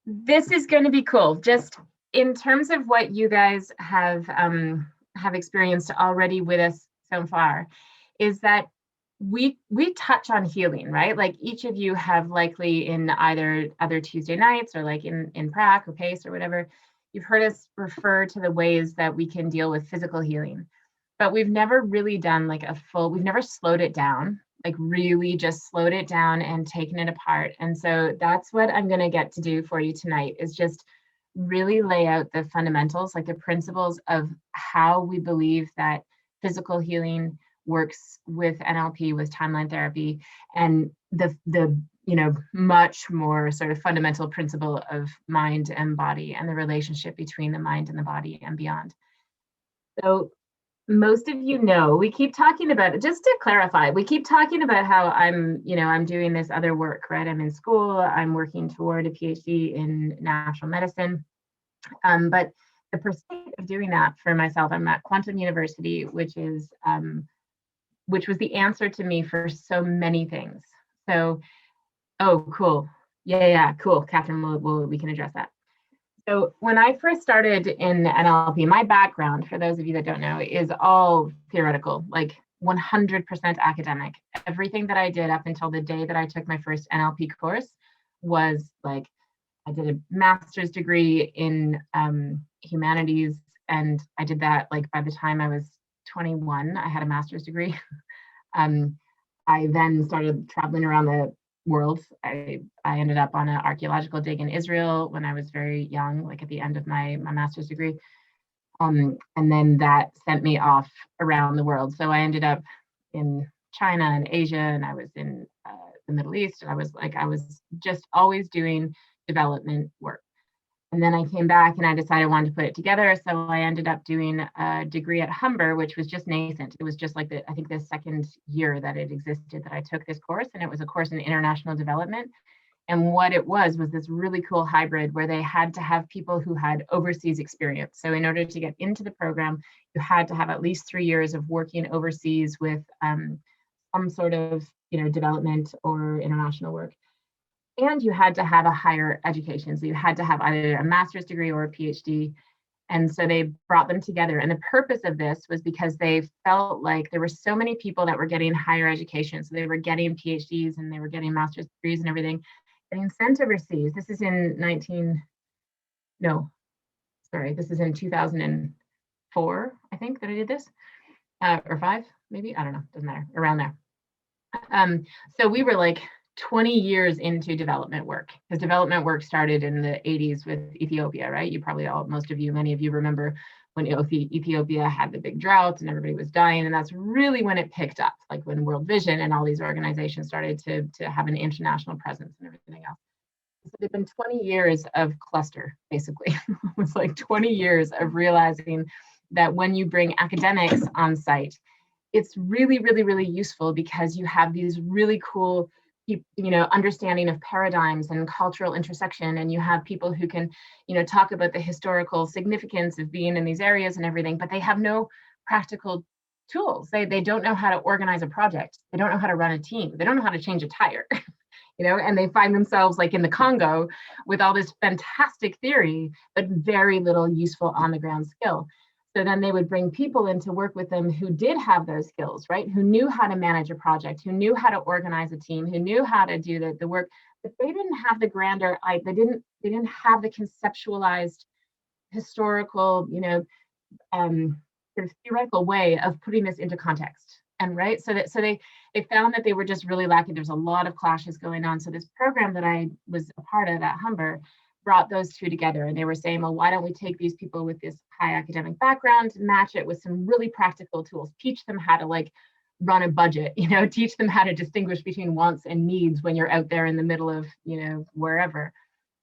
this is going to be cool. Just in terms of what you guys have experienced already with us so far, is that we touch on healing, right? Like each of you have likely in either other Tuesday nights or like in prac or pace or whatever, you've heard us refer to the ways that we can deal with physical healing, but we've never really done like we've never slowed it down, like really just slowed it down and taken it apart. And so that's what I'm going to get to do for you tonight, is just really lay out the fundamentals, like the principles of how we believe that physical healing works with NLP, with timeline therapy, and the much more sort of fundamental principle of mind and body and the relationship between the mind and the body and beyond. So most of you know, we keep talking about it, just to clarify, we keep talking about how I'm doing this other work, right? I'm in school, I'm working toward a PhD in natural medicine. But the pursuit of doing that for myself, I'm at Quantum University, which was the answer to me for so many things. So, oh, cool. Yeah, cool. Catherine, we can address that. So when I first started in NLP, my background, for those of you that don't know, is all theoretical, like 100% academic. Everything that I did up until the day that I took my first NLP course was like, I did a master's degree in humanities, and I did that like by the time I was 21, I had a master's degree. I then started traveling around the world. I ended up on an archaeological dig in Israel when I was very young, like at the end of my master's degree. And then that sent me off around the world. So I ended up in China and Asia, and I was in the Middle East. And I was just always doing development work. And then I came back and I decided I wanted to put it together. So I ended up doing a degree at Humber, which was just nascent. It was just like I think the second year that it existed that I took this course. And it was a course in international development. And what it was this really cool hybrid where they had to have people who had overseas experience. So in order to get into the program, you had to have at least 3 years of working overseas with some sort of development or international work. And you had to have a higher education. So you had to have either a master's degree or a PhD. And so they brought them together. And the purpose of this was because they felt like there were so many people that were getting higher education. So they were getting PhDs and they were getting master's degrees and everything, getting sent overseas. This is in 2004, I think, that I did this, or 5, maybe, I don't know, doesn't matter, around there. So we were like 20 years into development work, because development work started in the 80s with Ethiopia, right? You probably many of you remember when Ethiopia had the big drought and everybody was dying. And that's really when it picked up, like when World Vision and all these organizations started to have an international presence and everything else. So they've been 20 years of cluster, basically. It was like 20 years of realizing that when you bring academics on site, it's really, really, really useful, because you have these really cool understanding of paradigms and cultural intersection, and you have people who can talk about the historical significance of being in these areas and everything, but they have no practical tools. They don't know how to organize a project, they don't know how to run a team, they don't know how to change a tire. And they find themselves like in the Congo with all this fantastic theory but very little useful on the ground skill. So then they would bring people in to work with them who did have those skills, right? Who knew how to manage a project, who knew how to organize a team, who knew how to do the work, but they didn't have the grander, they didn't have the conceptualized historical, sort of theoretical way of putting this into context. And right, so they found that they were just really lacking. There's a lot of clashes going on. So this program that I was a part of at Humber brought those two together, and they were saying, well, why don't we take these people with this high academic background, match it with some really practical tools, teach them how to like run a budget, teach them how to distinguish between wants and needs when you're out there in the middle of, wherever.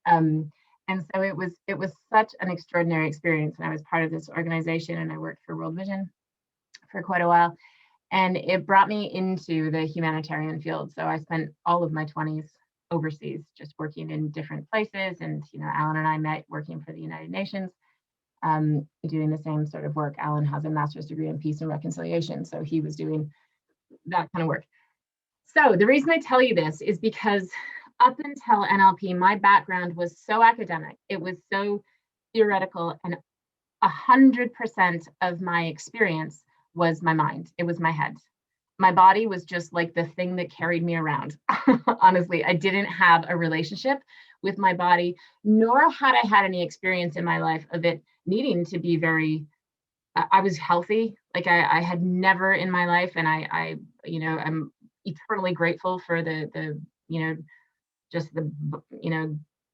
And so it was such an extraordinary experience. And I was part of this organization, and I worked for World Vision for quite a while. And it brought me into the humanitarian field. So I spent all of my 20s overseas, just working in different places. And, Alan and I met working for the United Nations, doing the same sort of work. Alan has a master's degree in peace and reconciliation, so he was doing that kind of work. So the reason I tell you this is because up until NLP, my background was so academic. It was so theoretical, and 100% of my experience was my mind. It was my head. My body was just like the thing that carried me around. Honestly, I didn't have a relationship with my body, nor had I had any experience in my life of it needing to be very, I was healthy. Like I had never in my life, and I'm eternally grateful for the, just the,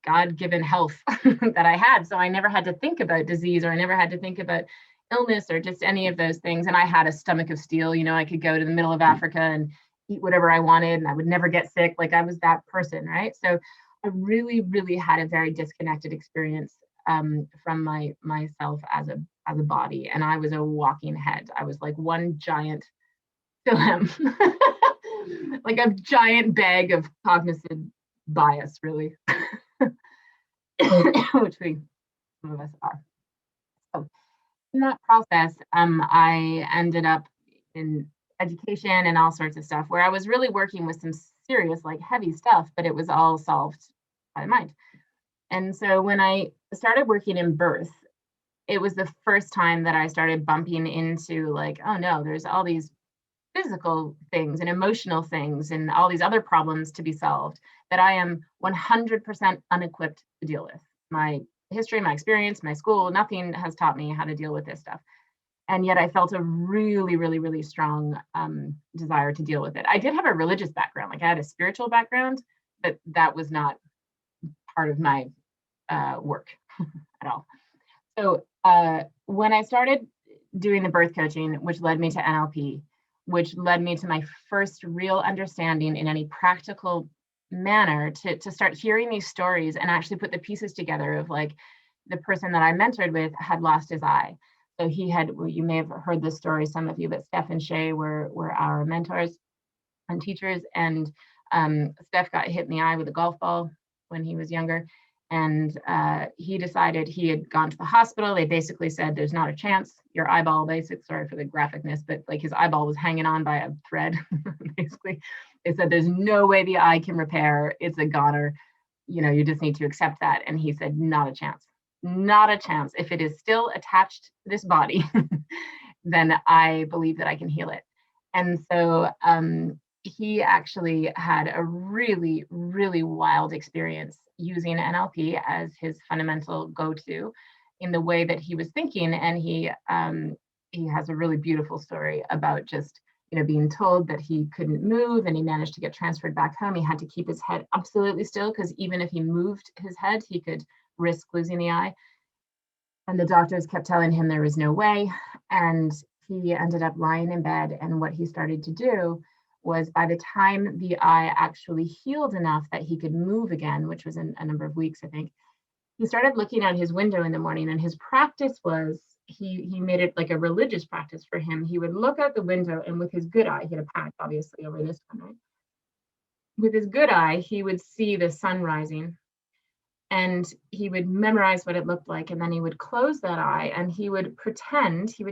God-given health that I had. So I never had to think about disease, or I never had to think about illness, or just any of those things. And I had a stomach of steel. I could go to the middle of Africa and eat whatever I wanted, and I would never get sick. Like I was that person, right? So I really, really had a very disconnected experience from myself as a body, and I was a walking head. I was like one giant phlegm, like a giant bag of cognitive bias, really. Which some of us are. So in that process, I ended up in education and all sorts of stuff, where I was really working with some serious, like heavy stuff, but it was all solved by the mind. And so when I started working in birth, it was the first time that I started bumping into like, oh no, there's all these physical things and emotional things and all these other problems to be solved that I am 100% unequipped to deal with. My history, my experience, my school, nothing has taught me how to deal with this stuff. And yet I felt a really, really, really strong desire to deal with it. I did have a religious background, like I had a spiritual background, but that was not part of my work at all. So when I started doing the birth coaching, which led me to NLP, which led me to my first real understanding in any practical manner to start hearing these stories and actually put the pieces together of like the person that I mentored with had lost his eye. So he had, you may have heard this story, some of you, but Steph and Shay were our mentors and teachers. And Steph got hit in the eye with a golf ball when he was younger. And he decided, he had gone to the hospital. They basically said, there's not a chance. Your eyeball, sorry for the graphicness, but like his eyeball was hanging on by a thread. Basically, they said, there's no way the eye can repair. It's a goner. You just need to accept that. And he said, not a chance. Not a chance. If it is still attached to this body, then I believe that I can heal it. And so he actually had a really, really wild experience using NLP as his fundamental go-to in the way that he was thinking. And he has a really beautiful story about just, being told that he couldn't move, and he managed to get transferred back home. He had to keep his head absolutely still, because even if he moved his head, he could risk losing the eye. And the doctors kept telling him there was no way. And he ended up lying in bed. And what he started to do was, by the time the eye actually healed enough that he could move again, which was in a number of weeks, I think, he started looking out his window in the morning. And his practice was, he made it like a religious practice for him. He would look out the window, and with his good eye, he had a patch obviously over this one, right? With his good eye, he would see the sun rising, and he would memorize what it looked like. And then he would close that eye, and he would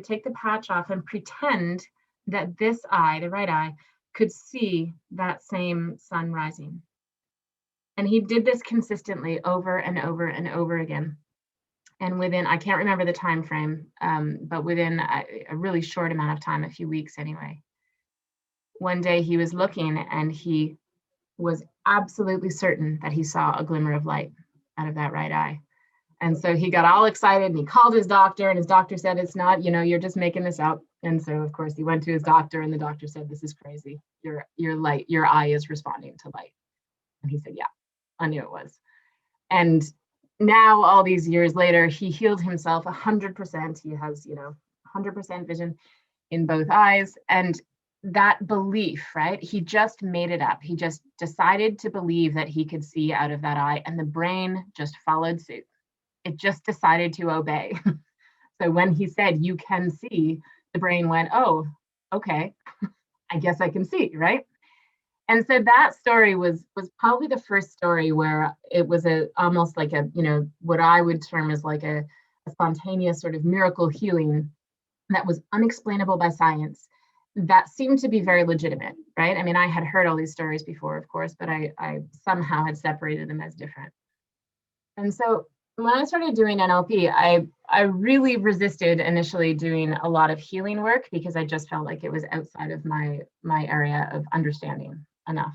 take the patch off and pretend that this eye, the right eye, could see that same sun rising. And he did this consistently over and over and over again. And within, I can't remember the time frame, but within a really short amount of time, a few weeks anyway, one day he was looking, and he was absolutely certain that he saw a glimmer of light out of that right eye. And so he got all excited, and he called his doctor, and his doctor said, it's not, you're just making this up. And so of course he went to his doctor, and the doctor said, this is crazy. Your eye is responding to light. And he said, yeah, I knew it was. And now, all these years later, he healed himself 100%. He has, 100% vision in both eyes. And that belief, right? He just made it up. He just decided to believe that he could see out of that eye, and the brain just followed suit. It just decided to obey. So when he said, you can see, the brain went, oh, okay, I guess I can see, right? And so that story was probably the first story where it was almost like a, what I would term as like a spontaneous sort of miracle healing that was unexplainable by science, that seemed to be very legitimate, right? I mean, I had heard all these stories before, of course, but I somehow had separated them as different. And so when I started doing NLP, I really resisted initially doing a lot of healing work because I just felt like it was outside of my area of understanding enough.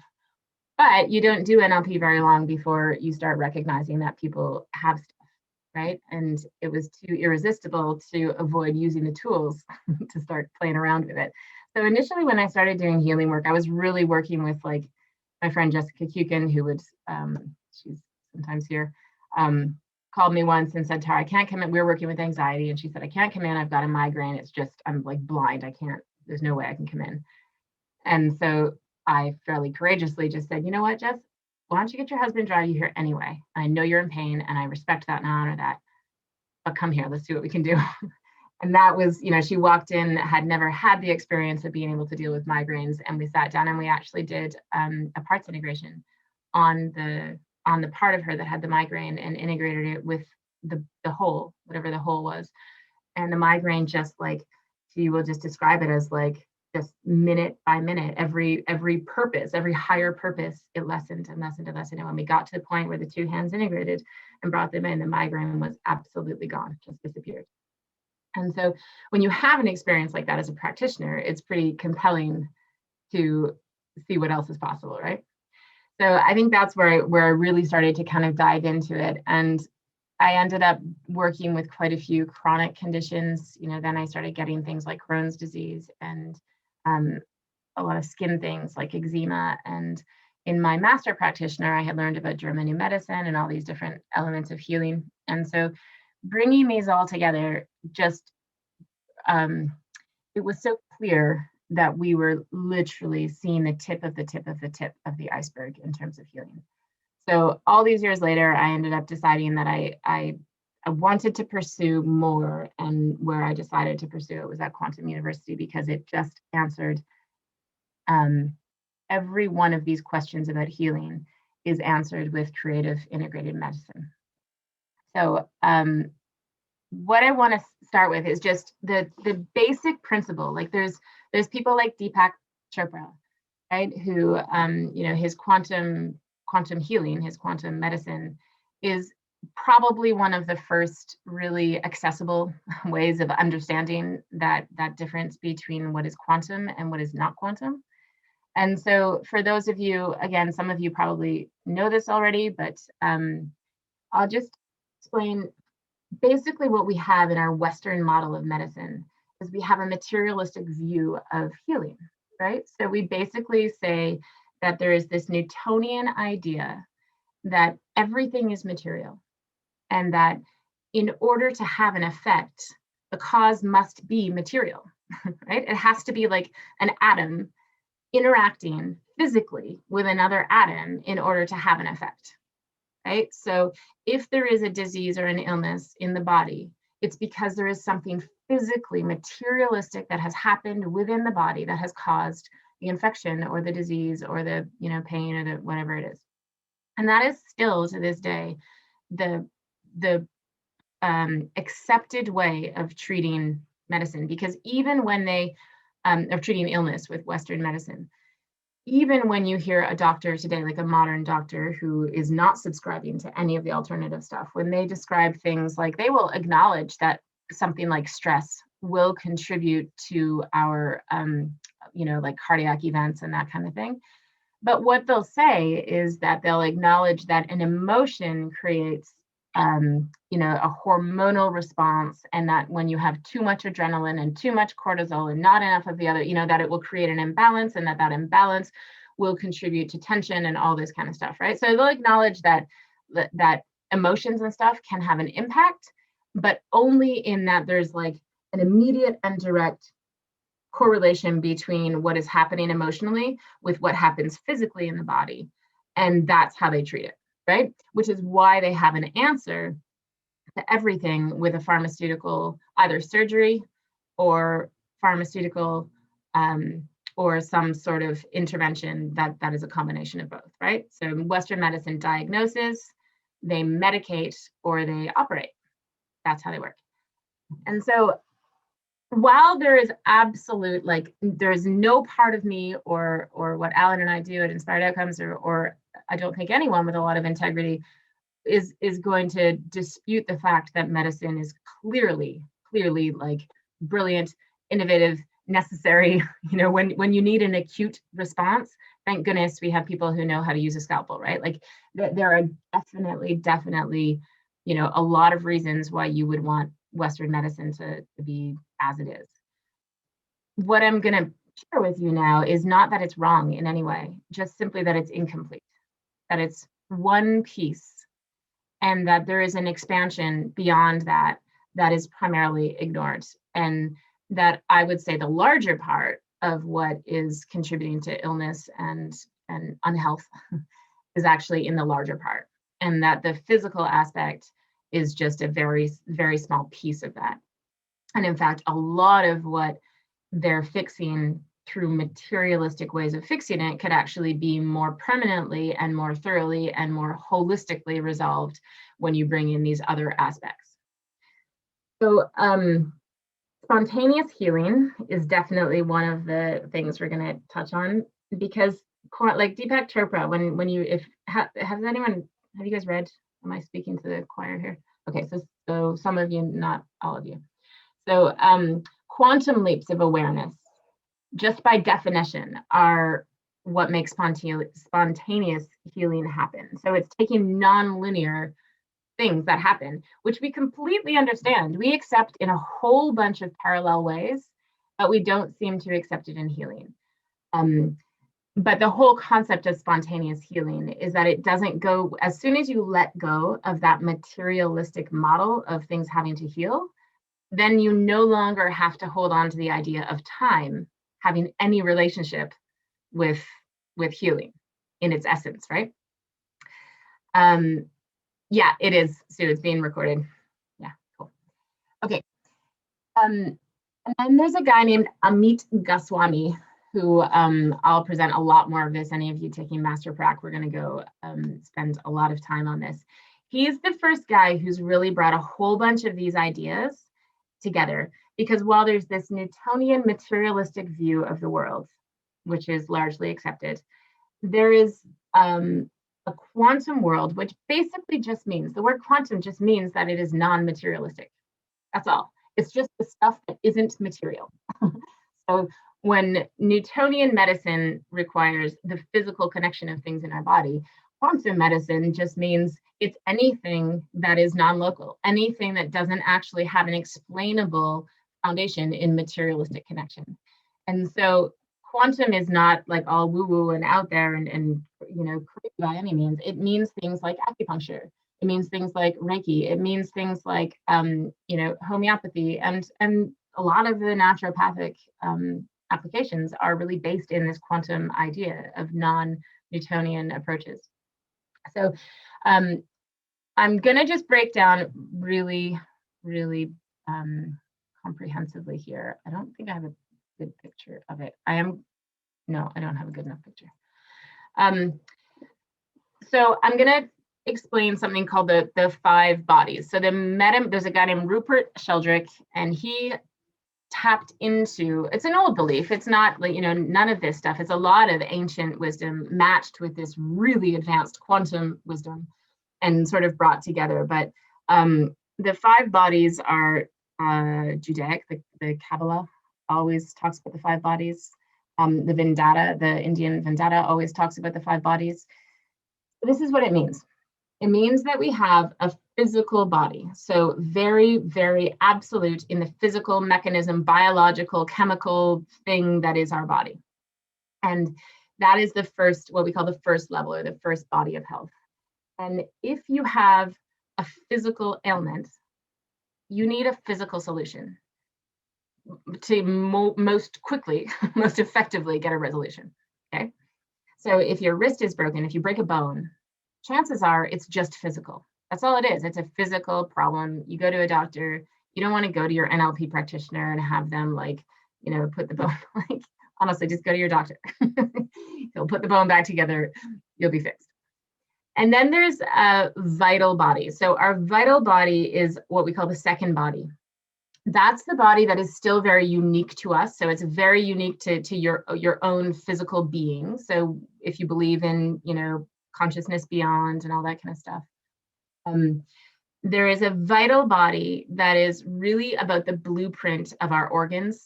But you don't do NLP very long before you start recognizing that people have stuff, right? And it was too irresistible to avoid using the tools to start playing around with it. So initially, when I started doing healing work, I was really working with like my friend Jessica Kukin, who would, she's sometimes here, called me once and said, Tara, I can't come in. We were working with anxiety. And she said, I can't come in. I've got a migraine. It's just, I'm like blind. I can't, there's no way I can come in. And so I fairly courageously just said, you know what, Jess, why don't you get your husband drive you here anyway? I know you're in pain and I respect that and I honor that, but come here, let's see what we can do. And that was, you know, she walked in, had never had the experience of being able to deal with migraines. And we sat down and we actually did a parts integration on the part of her that had the migraine and integrated it with the whole, whatever the whole was. And the migraine, just like, she will just describe it as like, just minute by minute, every purpose, every higher purpose, it lessened and lessened and lessened. And when we got to the point where the two hands integrated and brought them in, the migraine was absolutely gone, just disappeared. And so when you have an experience like that as a practitioner, it's pretty compelling to see what else is possible, right? So I think that's where I really started to kind of dive into it. And I ended up working with quite a few chronic conditions. You know, then I started getting things like Crohn's disease and a lot of skin things like eczema. And in my master practitioner, I had learned about German new medicine and all these different elements of healing. And so bringing these all together, just it was so clear that we were literally seeing the tip of the tip of the tip of the iceberg in terms of healing. So all these years later, I ended up deciding that I wanted to pursue more, and where I decided to pursue it was at Quantum University because it just answered every one of these questions about healing is answered with creative integrated medicine. So what I want to start with is just the basic principle. Like there's people like Deepak Chopra, right? Who you know, his quantum healing, his quantum medicine is probably one of the first really accessible ways of understanding that difference between what is quantum and what is not quantum. And so for those of you, again, some of you probably know this already, but I'll just explain basically what we have in our Western model of medicine is we have a materialistic view of healing, right? So we basically say that there is this Newtonian idea that everything is material and that in order to have an effect, the cause must be material, right? It has to be like an atom interacting physically with another atom in order to have an effect, right? So if there is a disease or an illness in the body, it's because there is something physically materialistic that has happened within the body that has caused the infection or the disease or the, you know, pain or the whatever it is. And that is still to this day the accepted way of treating medicine, because even when they are treating illness with Western medicine, even when you hear a doctor today, like a modern doctor who is not subscribing to any of the alternative stuff, when they describe things like, they will acknowledge that something like stress will contribute to our, you know, like cardiac events and that kind of thing. But what they'll say is that they'll acknowledge that an emotion creates, you know, a hormonal response, and that when you have too much adrenaline and too much cortisol and not enough of the other, you know, that it will create an imbalance, and that imbalance will contribute to tension and all this kind of stuff, right? So they'll acknowledge that emotions and stuff can have an impact, but only in that there's like an immediate and direct correlation between what is happening emotionally with what happens physically in the body. And that's how they treat it, right? Which is why they have an answer to everything with a pharmaceutical, either surgery or pharmaceutical, or some sort of intervention that is a combination of both, right? So Western medicine diagnoses, they medicate, or they operate. That's how they work. And so while there is absolute, like, there's no part of me or what Alan and I do at Inspired Outcomes, or I don't think anyone with a lot of integrity is going to dispute the fact that medicine is clearly like brilliant, innovative, necessary. When you need an acute response, thank goodness we have people who know how to use a scalpel, right? Like there are definitely, a lot of reasons why you would want Western medicine to be as it is. What I'm going to share with you now is not that it's wrong in any way, just simply that it's incomplete, that it's one piece, and that there is an expansion beyond that is primarily ignored. And that I would say the larger part of what is contributing to illness and unhealth is actually in the larger part. And that the physical aspect is just a very, very small piece of that. And in fact, a lot of what they're fixing through materialistic ways of fixing it could actually be more permanently and more thoroughly and more holistically resolved when you bring in these other aspects. So spontaneous healing is definitely one of the things we're going to touch on, because like Deepak Chopra, when you, have you guys read, am I speaking to the choir here? Okay, so some of you, not all of you. So quantum leaps of awareness, just by definition, are what makes spontaneous healing happen. So it's taking non-linear things that happen, which we completely understand. We accept in a whole bunch of parallel ways, but we don't seem to accept it in healing. But the whole concept of spontaneous healing is that it doesn't go, as soon as you let go of that materialistic model of things having to heal, then you no longer have to hold on to the idea of time having any relationship with healing in its essence, right? Yeah, it is, Sue, it's being recorded. Yeah, cool. Okay. And then there's a guy named Amit Goswami, who I'll present a lot more of this. Any of you taking Master Prac, we're going to go spend a lot of time on this. He's the first guy who's really brought a whole bunch of these ideas together, because while there's this Newtonian materialistic view of the world, which is largely accepted, there is a quantum world, which basically just means, the word quantum just means that it is non-materialistic. That's all. It's just the stuff that isn't material. So when Newtonian medicine requires the physical connection of things in our body, quantum medicine just means it's anything that is non-local, anything that doesn't actually have an explainable foundation in materialistic connection. And so quantum is not like all woo-woo and out there and crazy by any means. It means things like acupuncture. It means things like Reiki. It means things like homeopathy, and a lot of the naturopathic applications are really based in this quantum idea of non-Newtonian approaches. So I'm going to just break down really comprehensively here. I don't think I have a good picture of it. I don't have a good enough picture. So I'm going to explain something called the 5 bodies. So there's a guy named Rupert Sheldrake, and he tapped into, it's an old belief. It's not like, none of this stuff. It's a lot of ancient wisdom matched with this really advanced quantum wisdom and sort of brought together. But the 5 bodies are Judaic, the Kabbalah always talks about the 5 bodies. The Vendata, the Indian Vendata, always talks about the 5 bodies. This is what it means. It means that we have a physical body. So very, very absolute in the physical mechanism, biological, chemical thing that is our body. And that is the first, what we call the first level, or the first body of health. And if you have a physical ailment, you need a physical solution to most quickly, most effectively get a resolution, okay? So if your wrist is broken, if you break a bone, chances are it's just physical. That's all it is. It's a physical problem. You go to a doctor. You don't want to go to your NLP practitioner and have them put the bone, honestly, just go to your doctor. He'll put the bone back together. You'll be fixed. And then there's a vital body. So our vital body is what we call the second body. That's the body that is still very unique to us. So it's very unique to your own physical being. So if you believe in, consciousness beyond and all that kind of stuff, there is a vital body that is really about the blueprint of our organs,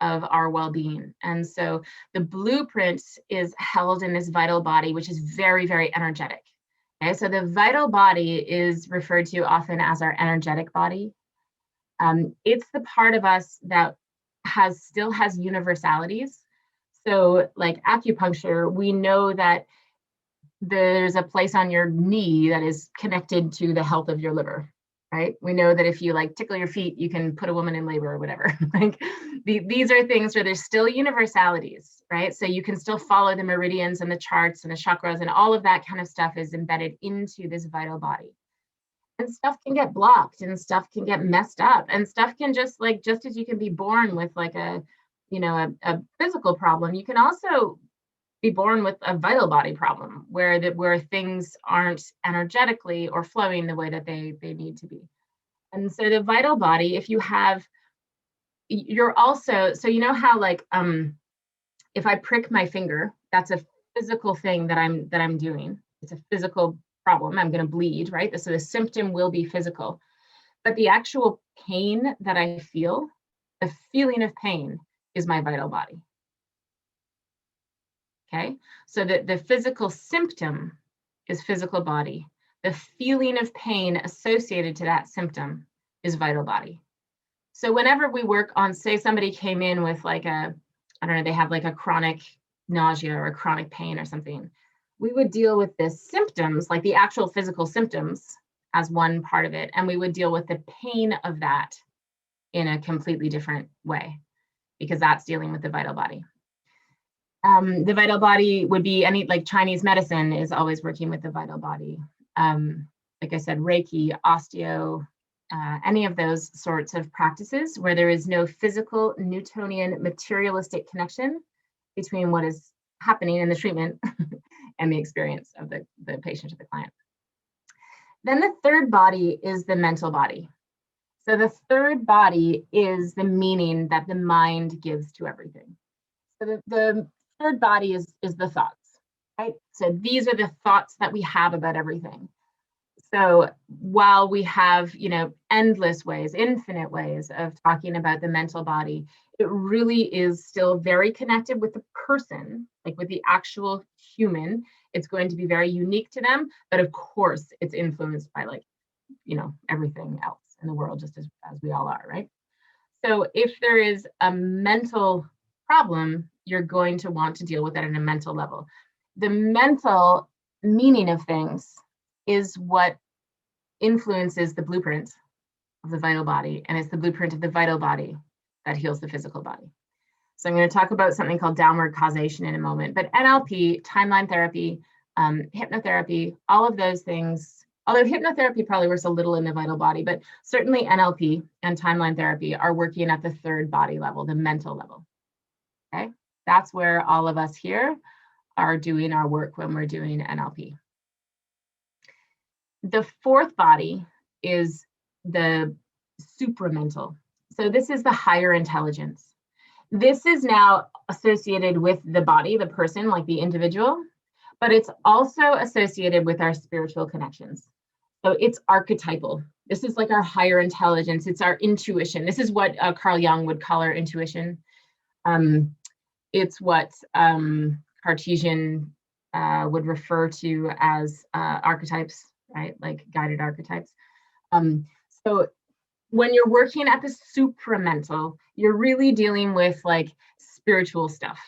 of our well-being. And so the blueprint is held in this vital body, which is very, very energetic. Okay, so the vital body is referred to often as our energetic body. It's the part of us that still has universalities. So like acupuncture, we know that there's a place on your knee that is connected to the health of your liver, right? We know that if you like tickle your feet, you can put a woman in labor or whatever. Like these are things where there's still universalities, right? So you can still follow the meridians and the charts and the chakras, and all of that kind of stuff is embedded into this vital body. And stuff can get blocked and stuff can get messed up, and stuff can just as you can be born with like a physical problem, you can also be born with a vital body problem where things aren't energetically or flowing the way that they need to be. And so the vital body, if you have, you're also, so you know how if I prick my finger, that's a physical thing that I'm doing. It's a physical problem. I'm going to bleed, right? So the symptom will be physical, but the actual pain that I feel, the feeling of pain, is my vital body. Okay, so the physical symptom is physical body. The feeling of pain associated to that symptom is vital body. So whenever we work on, say somebody came in with like they have like a chronic nausea or a chronic pain or something, we would deal with the symptoms, like the actual physical symptoms, as one part of it, and we would deal with the pain of that in a completely different way, because that's dealing with the vital body. The vital body would be like Chinese medicine is always working with the vital body. Like I said, Reiki, osteo, any of those sorts of practices where there is no physical Newtonian materialistic connection between what is happening in the treatment and the experience of the patient or the client. Then the third body is the mental body. So the third body is the meaning that the mind gives to everything. So the third body is the thoughts, right? So these are the thoughts that we have about everything. So while we have, endless ways, infinite ways of talking about the mental body, it really is still very connected with the person, like with the actual human. It's going to be very unique to them, but of course it's influenced by everything else in the world, just as we all are, right? So if there is a mental problem, you're going to want to deal with that at a mental level. The mental meaning of things is what influences the blueprint of the vital body, and it's the blueprint of the vital body that heals the physical body. So I'm going to talk about something called downward causation in a moment, but NLP, timeline therapy, hypnotherapy, all of those things, although hypnotherapy probably works a little in the vital body, but certainly NLP and timeline therapy are working at the third body level, the mental level. Okay, that's where all of us here are doing our work when we're doing NLP. The fourth body is the supramental. So this is the higher intelligence. This is now associated with the body, the person, like the individual, but it's also associated with our spiritual connections. So it's archetypal. This is like our higher intelligence. It's our intuition. This is what Carl Jung would call our intuition. It's what Cartesian would refer to as archetypes, right? Like guided archetypes. So when you're working at the supramental, you're really dealing with like spiritual stuff.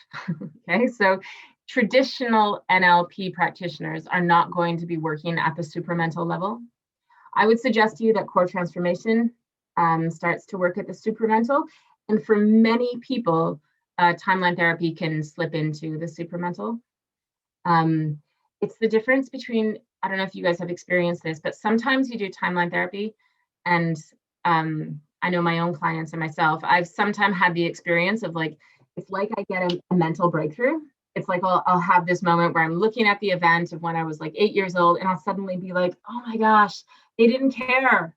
Okay, so traditional NLP practitioners are not going to be working at the supramental level. I would suggest to you that core transformation starts to work at the supramental, and for many people, timeline therapy can slip into the supramental. It's the difference between, I don't know if you guys have experienced this, but sometimes you do timeline therapy, and I know my own clients and myself, I've sometimes had the experience of like, it's like I get a mental breakthrough. It's like I'll have this moment where I'm looking at the event of when I was like 8 years old, and I'll suddenly be like, oh my gosh, they didn't care.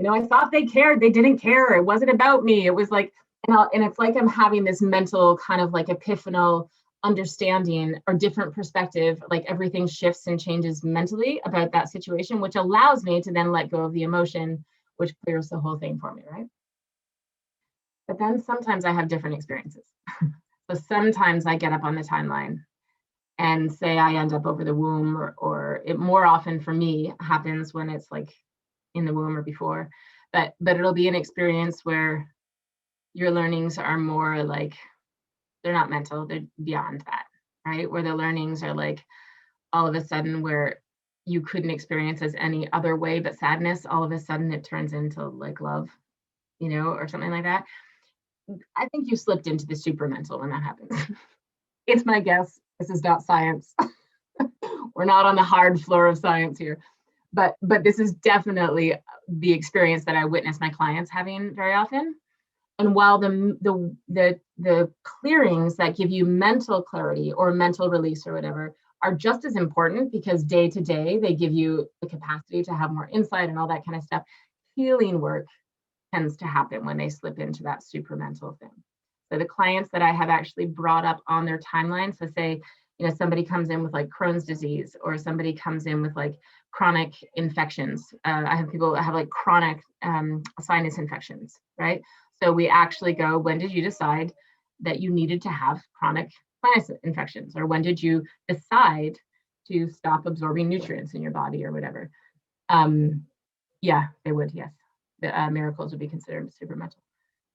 I thought they cared. They didn't care. It wasn't about me. It was like, and it's like I'm having this mental kind of like epiphanal understanding or different perspective, like everything shifts and changes mentally about that situation, which allows me to then let go of the emotion, which clears the whole thing for me, right? But then sometimes I have different experiences. So sometimes I get up on the timeline and say I end up over the womb, or it more often for me happens when it's like in the womb or before, but it'll be an experience where your learnings are more like, they're not mental, they're beyond that, right? Where the learnings are like all of a sudden where you couldn't experience as any other way but sadness, all of a sudden it turns into like love, or something like that. I think you slipped into the super mental when that happens. It's my guess. This is not science. We're not on the hard floor of science here. But this is definitely the experience that I witness my clients having very often. And while the clearings that give you mental clarity or mental release or whatever are just as important, because day to day they give you the capacity to have more insight and all that kind of stuff, healing work tends to happen when they slip into that supramental thing. So the clients that I have actually brought up on their timeline, so say, somebody comes in with like Crohn's disease, or somebody comes in with like chronic infections. I have people that have like chronic sinus infections, right? So we actually go, when did you decide that you needed to have chronic sinus infections? Or when did you decide to stop absorbing nutrients in your body or whatever? Yeah, they would, yes. The miracles would be considered supramental.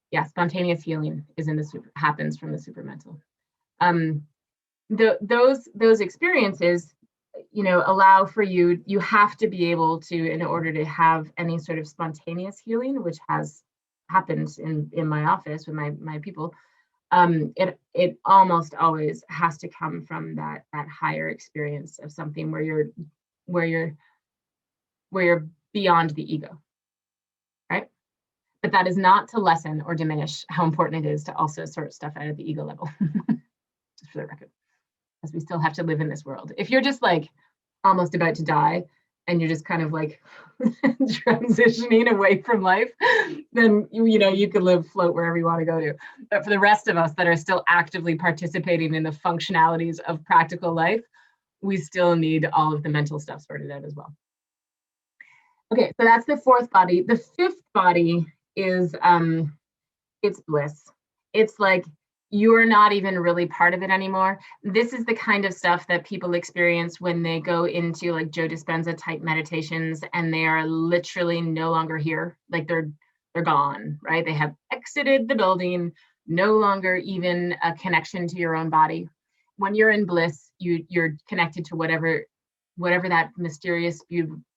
Yeah, spontaneous healing is happens from the supramental. Those experiences, allow for you have to be able to, in order to have any sort of spontaneous healing, which has happened in my office with my people, it almost always has to come from that higher experience of something where you're beyond the ego, right? But that is not to lessen or diminish how important it is to also sort stuff out at the ego level, just for the record, because we still have to live in this world. If you're just like almost about to die and you're just kind of like transitioning away from life, then you could float wherever you want to go to. But for the rest of us that are still actively participating in the functionalities of practical life, we still need all of the mental stuff sorted out as well. Okay, so that's the fourth body. The fifth body is it's bliss. It's like you're not even really part of it anymore. This is the kind of stuff that people experience when they go into like Joe Dispenza type meditations and they are literally no longer here. Like they're gone, right? They have exited the building, no longer even a connection to your own body. When you're in bliss, you're connected to whatever that mysterious,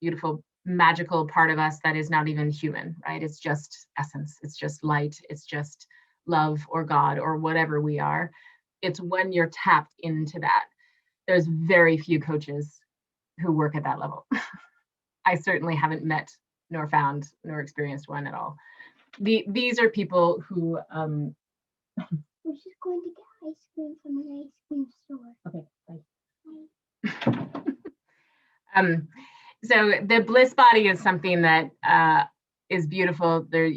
beautiful, magical part of us that is not even human, right? It's just essence. It's just light. It's just love or God or whatever we are. It's when you're tapped into that. There's very few coaches who work at that level. I certainly haven't met nor found nor experienced one at all. These are people who We're just going to get ice cream from an ice cream store. Okay, bye. So the bliss body is something that is beautiful. There,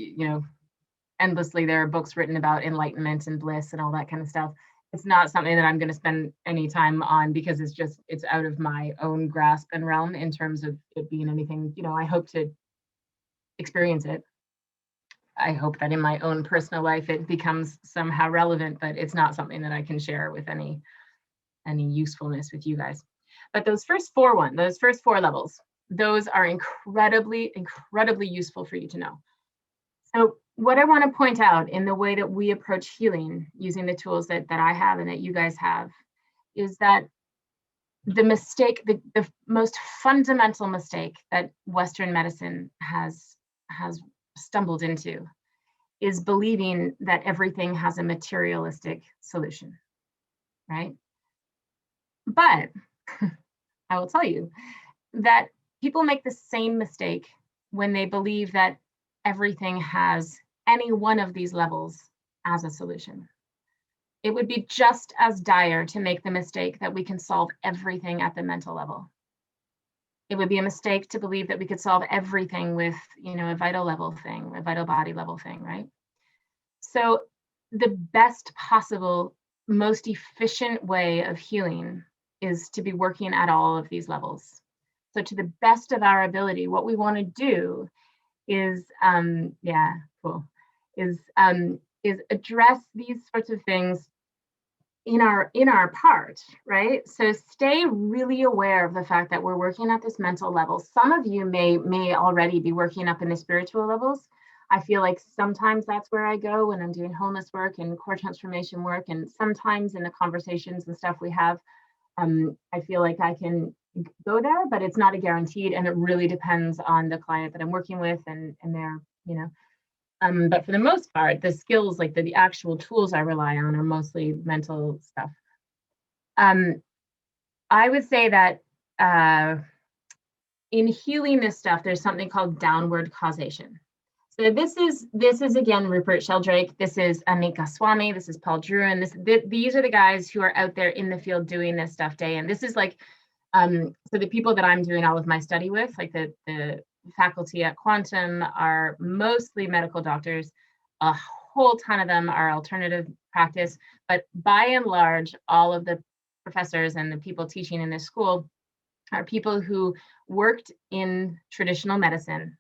endlessly there are books written about enlightenment and bliss and all that kind of stuff. It's not something that I'm going to spend any time on because it's out of my own grasp and realm in terms of it being anything. I hope to experience it. I hope that in my own personal life it becomes somehow relevant, but it's not something that I can share with any usefulness with you guys. But those first four levels, those are incredibly, incredibly useful for you to know. So what I want to point out in the way that we approach healing using the tools that I have and that you guys have is that the mistake, the most fundamental mistake that Western medicine has stumbled into is believing that everything has a materialistic solution, right? But I will tell you that people make the same mistake when they believe that everything has any one of these levels as a solution. It would be just as dire to make the mistake that we can solve everything at the mental level. It would be a mistake to believe that we could solve everything with, a vital level thing, a vital body level thing, right? So the best possible, most efficient way of healing is to be working at all of these levels. So to the best of our ability, what we want to do is, is address these sorts of things in our part, right? So stay really aware of the fact that we're working at this mental level. Some of you may already be working up in the spiritual levels. I feel like sometimes that's where I go when I'm doing wholeness work and core transformation work. And sometimes in the conversations and stuff we have, I feel like I can go there, but it's not a guaranteed. And it really depends on the client that I'm working with and their, but for the most part, the skills, like the actual tools I rely on, are mostly mental stuff. I would say that in healing this stuff, there's something called downward causation. So this is again Rupert Sheldrake. This is Amit Goswami. This is Paul Druin. These are the guys who are out there in the field doing this stuff day. And this is like, so the people that I'm doing all of my study with, like the faculty at Quantum, are mostly medical doctors. A whole ton of them are alternative practice, but by and large, all of the professors and the people teaching in this school are people who worked in traditional medicine,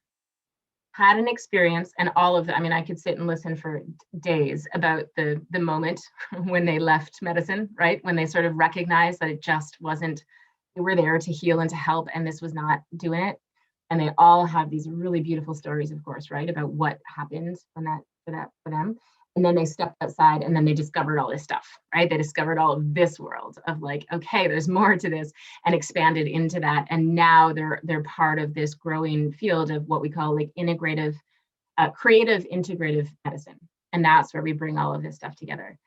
had an experience, and all of them. I mean, I could sit and listen for days about the moment when they left medicine, right? When they sort of recognized that it just wasn't, they were there to heal and to help, and this was not doing it. And they all have these really beautiful stories, of course, right, about what happened for them. And then they stepped outside and then they discovered all this stuff, right? They discovered all of this world of like, okay, there's more to this, and expanded into that. And now they're part of this growing field of what we call like integrative, creative integrative medicine. And that's where we bring all of this stuff together.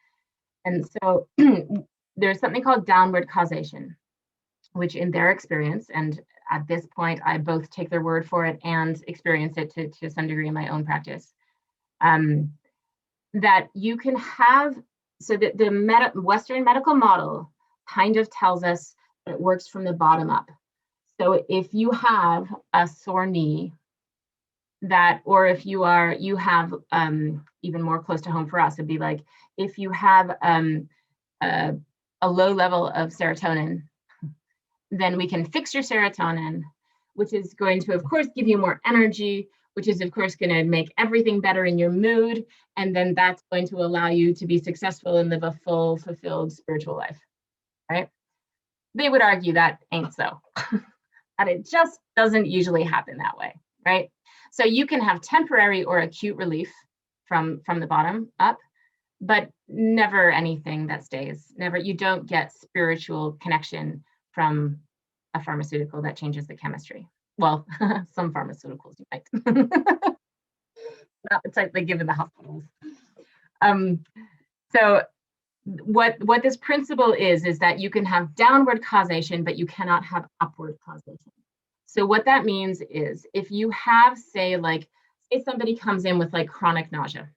And so there's something called downward causation, which in their experience, and at this point, I both take their word for it and experience it to some degree in my own practice. That you can have, so that the Western medical model kind of tells us that it works from the bottom up. So if you have a sore knee, or if you have even more close to home for us, it'd be like if you have a low level of serotonin, then we can fix your serotonin, which is going to, of course, give you more energy, which is, of course, going to make everything better in your mood. And then that's going to allow you to be successful and live a full, fulfilled spiritual life, right? They would argue that ain't so, that it just doesn't usually happen that way, right? So you can have temporary or acute relief from the bottom up, but never anything that stays. Never, you don't get spiritual connection from a pharmaceutical that changes the chemistry. Well, some pharmaceuticals you might. Not the type they give in the hospitals. So what this principle is that you can have downward causation, but you cannot have upward causation. So what that means is if you have, say somebody comes in with like chronic nausea,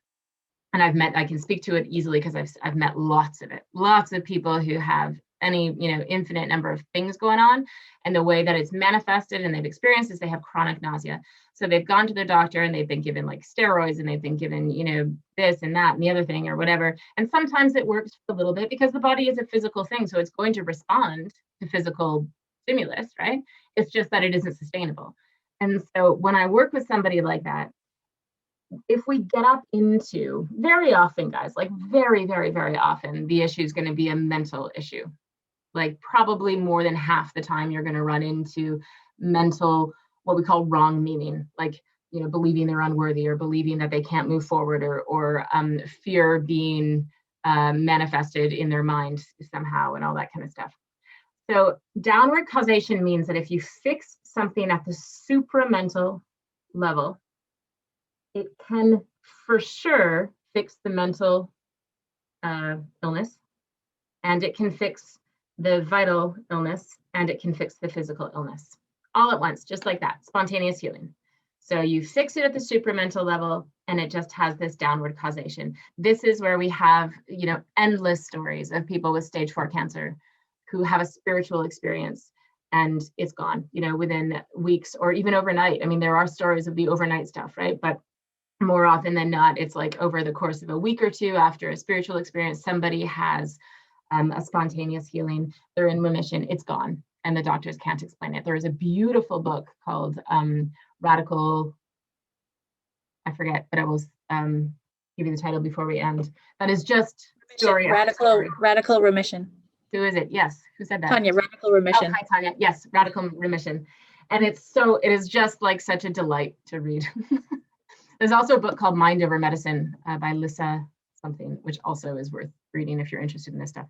and I can speak to it easily because I've met lots of people who have any, infinite number of things going on, and the way that it's manifested and they've experienced is they have chronic nausea. So they've gone to their doctor and they've been given like steroids and they've been given, this and that and the other thing or whatever. And sometimes it works a little bit because the body is a physical thing. So it's going to respond to physical stimulus, right? It's just that it isn't sustainable. And so when I work with somebody like that, if we get up into, very often, guys, like very, very, very often, the issue is going to be a mental issue. Like probably more than half the time you're going to run into mental, what we call wrong meaning, like, believing they're unworthy or believing that they can't move forward or fear being manifested in their mind somehow and all that kind of stuff. So downward causation means that if you fix something at the supramental level, it can for sure fix the mental illness, and it can fix the vital illness, and it can fix the physical illness all at once, just like that, spontaneous healing. So you fix it at the supramental level, and it just has this downward causation. This is where we have, endless stories of people with stage 4 cancer who have a spiritual experience and it's gone, within weeks or even overnight. I mean, there are stories of the overnight stuff, right? But more often than not, it's like over the course of a week or two after a spiritual experience, somebody has a spontaneous healing, they're in remission, it's gone, and the doctors can't explain it. There is a beautiful book called Radical, I forget, but I will give you the title before we end. That is just story. Radical Remission. Who is it? Yes. Who said that? Tanya, Radical Remission. Oh, hi, Tanya. Yes, Radical Remission. And it is just like such a delight to read. There's also a book called Mind Over Medicine by Lisa something, which also is worth reading if you're interested in this stuff.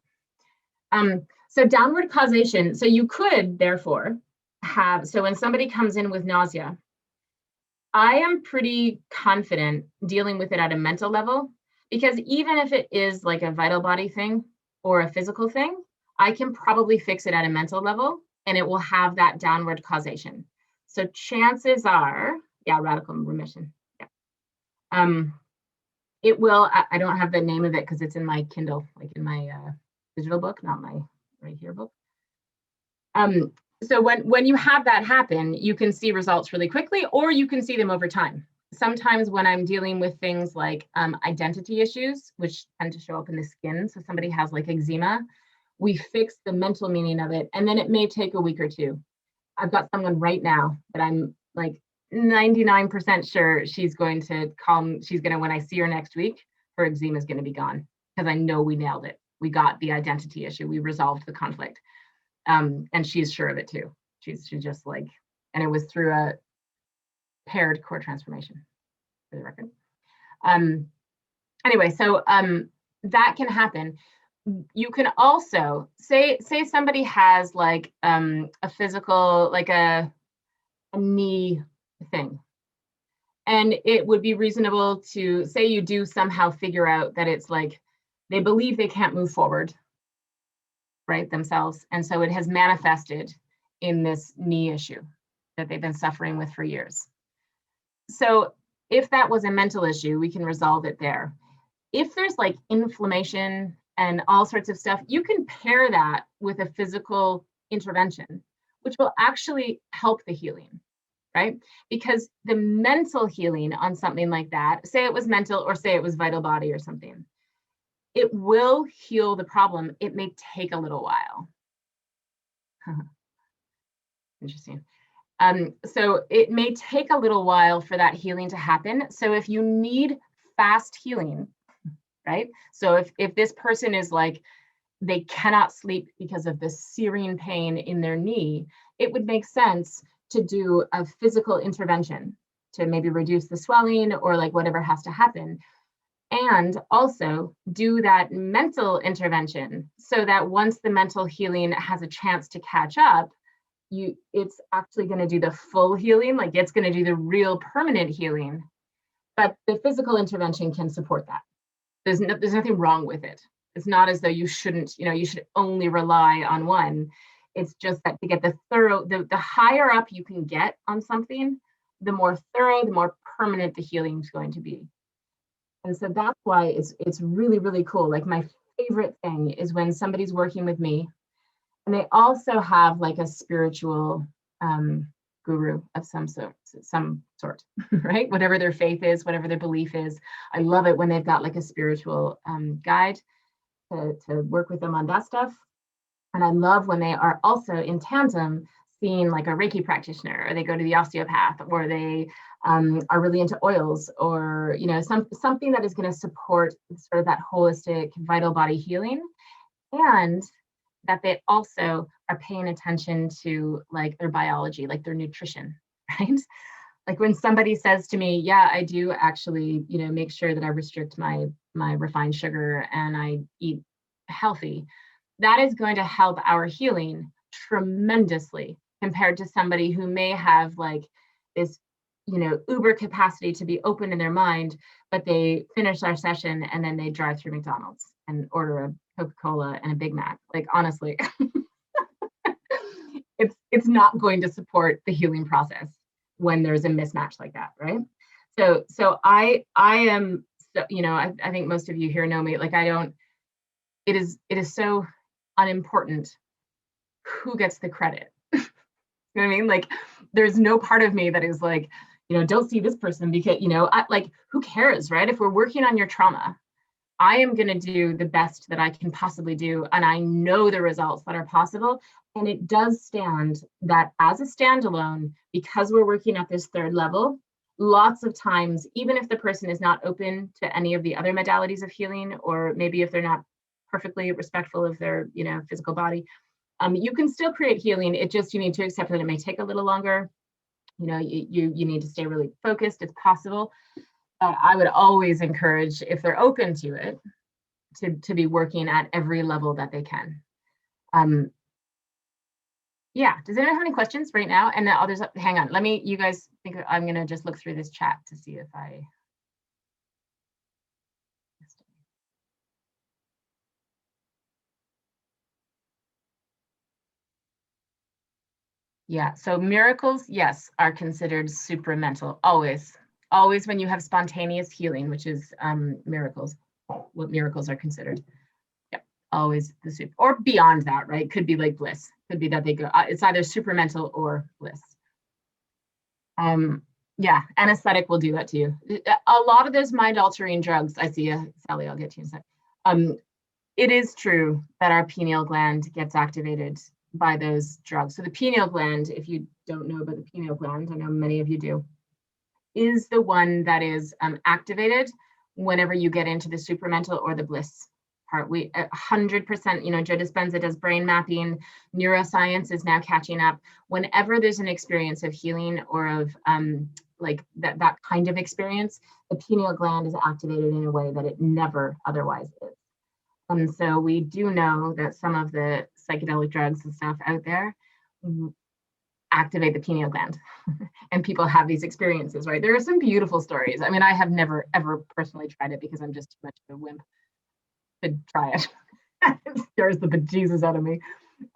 So downward causation. So you could therefore have, so when somebody comes in with nausea, I am pretty confident dealing with it at a mental level, because even if it is like a vital body thing or a physical thing, I can probably fix it at a mental level and it will have that downward causation. So chances are, yeah, radical remission. Yeah. It will, I don't have the name of it because it's in my Kindle, like in my digital book, not my right here book. So when you have that happen, you can see results really quickly, or you can see them over time. Sometimes when I'm dealing with things like identity issues, which tend to show up in the skin, so somebody has like eczema, we fix the mental meaning of it, and then it may take a week or two. I've got someone right now that I'm like 99% sure she's going to when I see her next week, her eczema is going to be gone, because I know we nailed it. We got the identity issue. We resolved the conflict. And she's sure of it too. She's just like, and it was through a paired core transformation, for the record. Anyway, so that can happen. You can also say somebody has like a physical, like a knee thing, and it would be reasonable to say you do somehow figure out that it's like they believe they can't move forward, right, themselves, and so it has manifested in this knee issue that they've been suffering with for years. So if that was a mental issue, we can resolve it there. If there's like inflammation and all sorts of stuff, you can pair that with a physical intervention, which will actually help the healing, right? Because the mental healing on something like that, say it was mental or say it was vital body or something, it will heal the problem. It may take a little while. Interesting. So it may take a little while for that healing to happen. So if you need fast healing, right? So if this person is like, they cannot sleep because of the searing pain in their knee, it would make sense to do a physical intervention to maybe reduce the swelling or like whatever has to happen. And also do that mental intervention so that once the mental healing has a chance to catch up, it's actually going to do the full healing, like it's going to do the real permanent healing. But the physical intervention can support that. There's nothing wrong with it. It's not as though you shouldn't, you should only rely on one. It's just that to get the higher up you can get on something, the more thorough, the more permanent the healing is going to be. And so that's why it's really, really cool. Like my favorite thing is when somebody's working with me and they also have like a spiritual guru of some sort, right? Whatever their faith is, whatever their belief is. I love it when they've got like a spiritual guide to work with them on that stuff. And I love when they are also in tandem seeing like a Reiki practitioner, or they go to the osteopath, or they are really into oils, or something that is going to support sort of that holistic vital body healing, and that they also are paying attention to like their biology, like their nutrition, right? Like when somebody says to me, yeah, I do actually, make sure that I restrict my refined sugar and I eat healthy, that is going to help our healing tremendously compared to somebody who may have like this, uber capacity to be open in their mind, but they finish our session and then they drive through McDonald's and order a Coca-Cola and a Big Mac. Like, honestly, it's not going to support the healing process when there's a mismatch like that, right? So I am, I think most of you here know me. Like, it is so unimportant who gets the credit. You know what I mean? Like, there's no part of me that is like, don't see this person because, like, who cares, right? If we're working on your trauma, I am going to do the best that I can possibly do. And I know the results that are possible. And it does stand that as a standalone, because we're working at this third level, lots of times, even if the person is not open to any of the other modalities of healing, or maybe if they're not perfectly respectful of their, physical body, you can still create healing. It just, you need to accept that it may take a little longer. You need to stay really focused. It's possible. I would always encourage, if they're open to it, to be working at every level that they can. Yeah, does anyone have any questions right now? And the others, hang on, you guys think I'm gonna just look through this chat to see if I. Yeah, so miracles, yes, are considered supramental, always. Always when you have spontaneous healing, which is miracles, what miracles are considered. Yeah, always the super, or beyond that, right? Could be like bliss. Could be that they go, it's either supramental or bliss. Yeah, anesthetic will do that to you. A lot of those mind-altering drugs, I see you, Sally, I'll get to you in a sec. It is true that our pineal gland gets activated by those drugs. So the pineal gland, if you don't know about the pineal gland, I know many of you do, is the one that is activated whenever you get into the supramental or the bliss part. We 100%, Joe Dispenza does brain mapping. Neuroscience is now catching up. Whenever there's an experience of healing or of like that kind of experience, the pineal gland is activated in a way that it never otherwise is. And so we do know that some of the psychedelic drugs and stuff out there activate the pineal gland and people have these experiences, right? There are some beautiful stories. I mean, I have never, ever personally tried it because I'm just too much of a wimp to try it. It scares the bejesus out of me.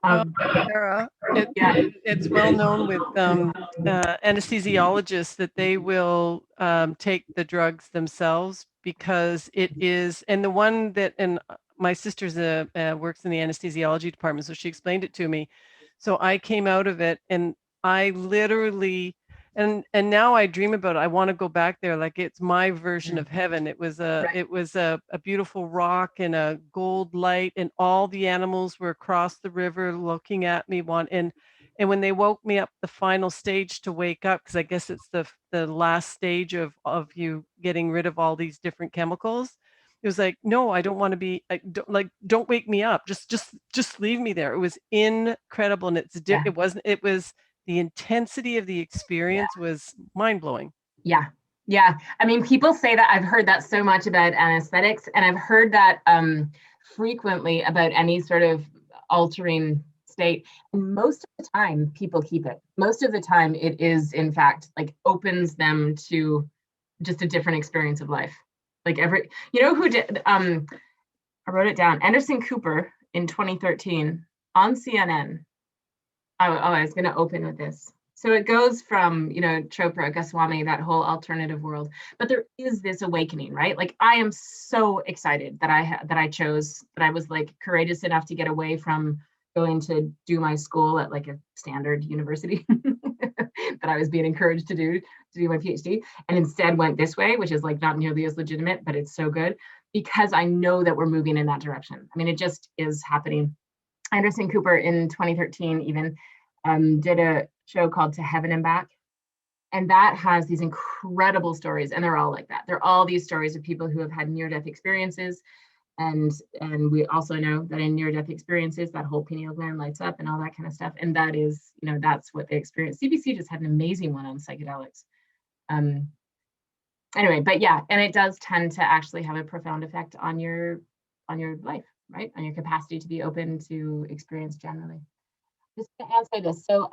Tara, it's well known with anesthesiologists that they will take the drugs themselves because it is, and the one that, and my sister's works in the anesthesiology department, so she explained it to me. So I came out of it and I literally, and now I dream about it. I want to go back there. Like it's my version of heaven. It was a beautiful rock and a gold light, and all the animals were across the river looking at me. And when they woke me up, the final stage to wake up, because I guess it's the last stage of you getting rid of all these different chemicals. It was like, no, I don't want to be. Don't wake me up. Just leave me there. It was incredible, and it wasn't. It was. The intensity of the experience was mind-blowing. Yeah. I mean, people say that. I've heard that so much about anesthetics, and I've heard that frequently about any sort of altering state. And most of the time, people keep it. Most of the time, it is, in fact, like opens them to just a different experience of life. Like who did, I wrote it down, Anderson Cooper in 2013 on CNN. I was going to open with this. So it goes from, Chopra, Goswami, that whole alternative world. But there is this awakening, right? Like I am so excited that I was like courageous enough to get away from going to do my school at like a standard university that I was being encouraged to do my PhD, and instead went this way, which is like not nearly as legitimate, but it's so good because I know that we're moving in that direction. I mean, it just is happening. Anderson Cooper in 2013 even did a show called To Heaven and Back. And that has these incredible stories. And they're all like that. They're all these stories of people who have had near-death experiences. And we also know that in near-death experiences, that whole pineal gland lights up and all that kind of stuff. And that is, that's what they experience. CBC just had an amazing one on psychedelics. Anyway, but yeah, and it does tend to actually have a profound effect on your life. Right? On your capacity to be open to experience generally. Just to answer this. So,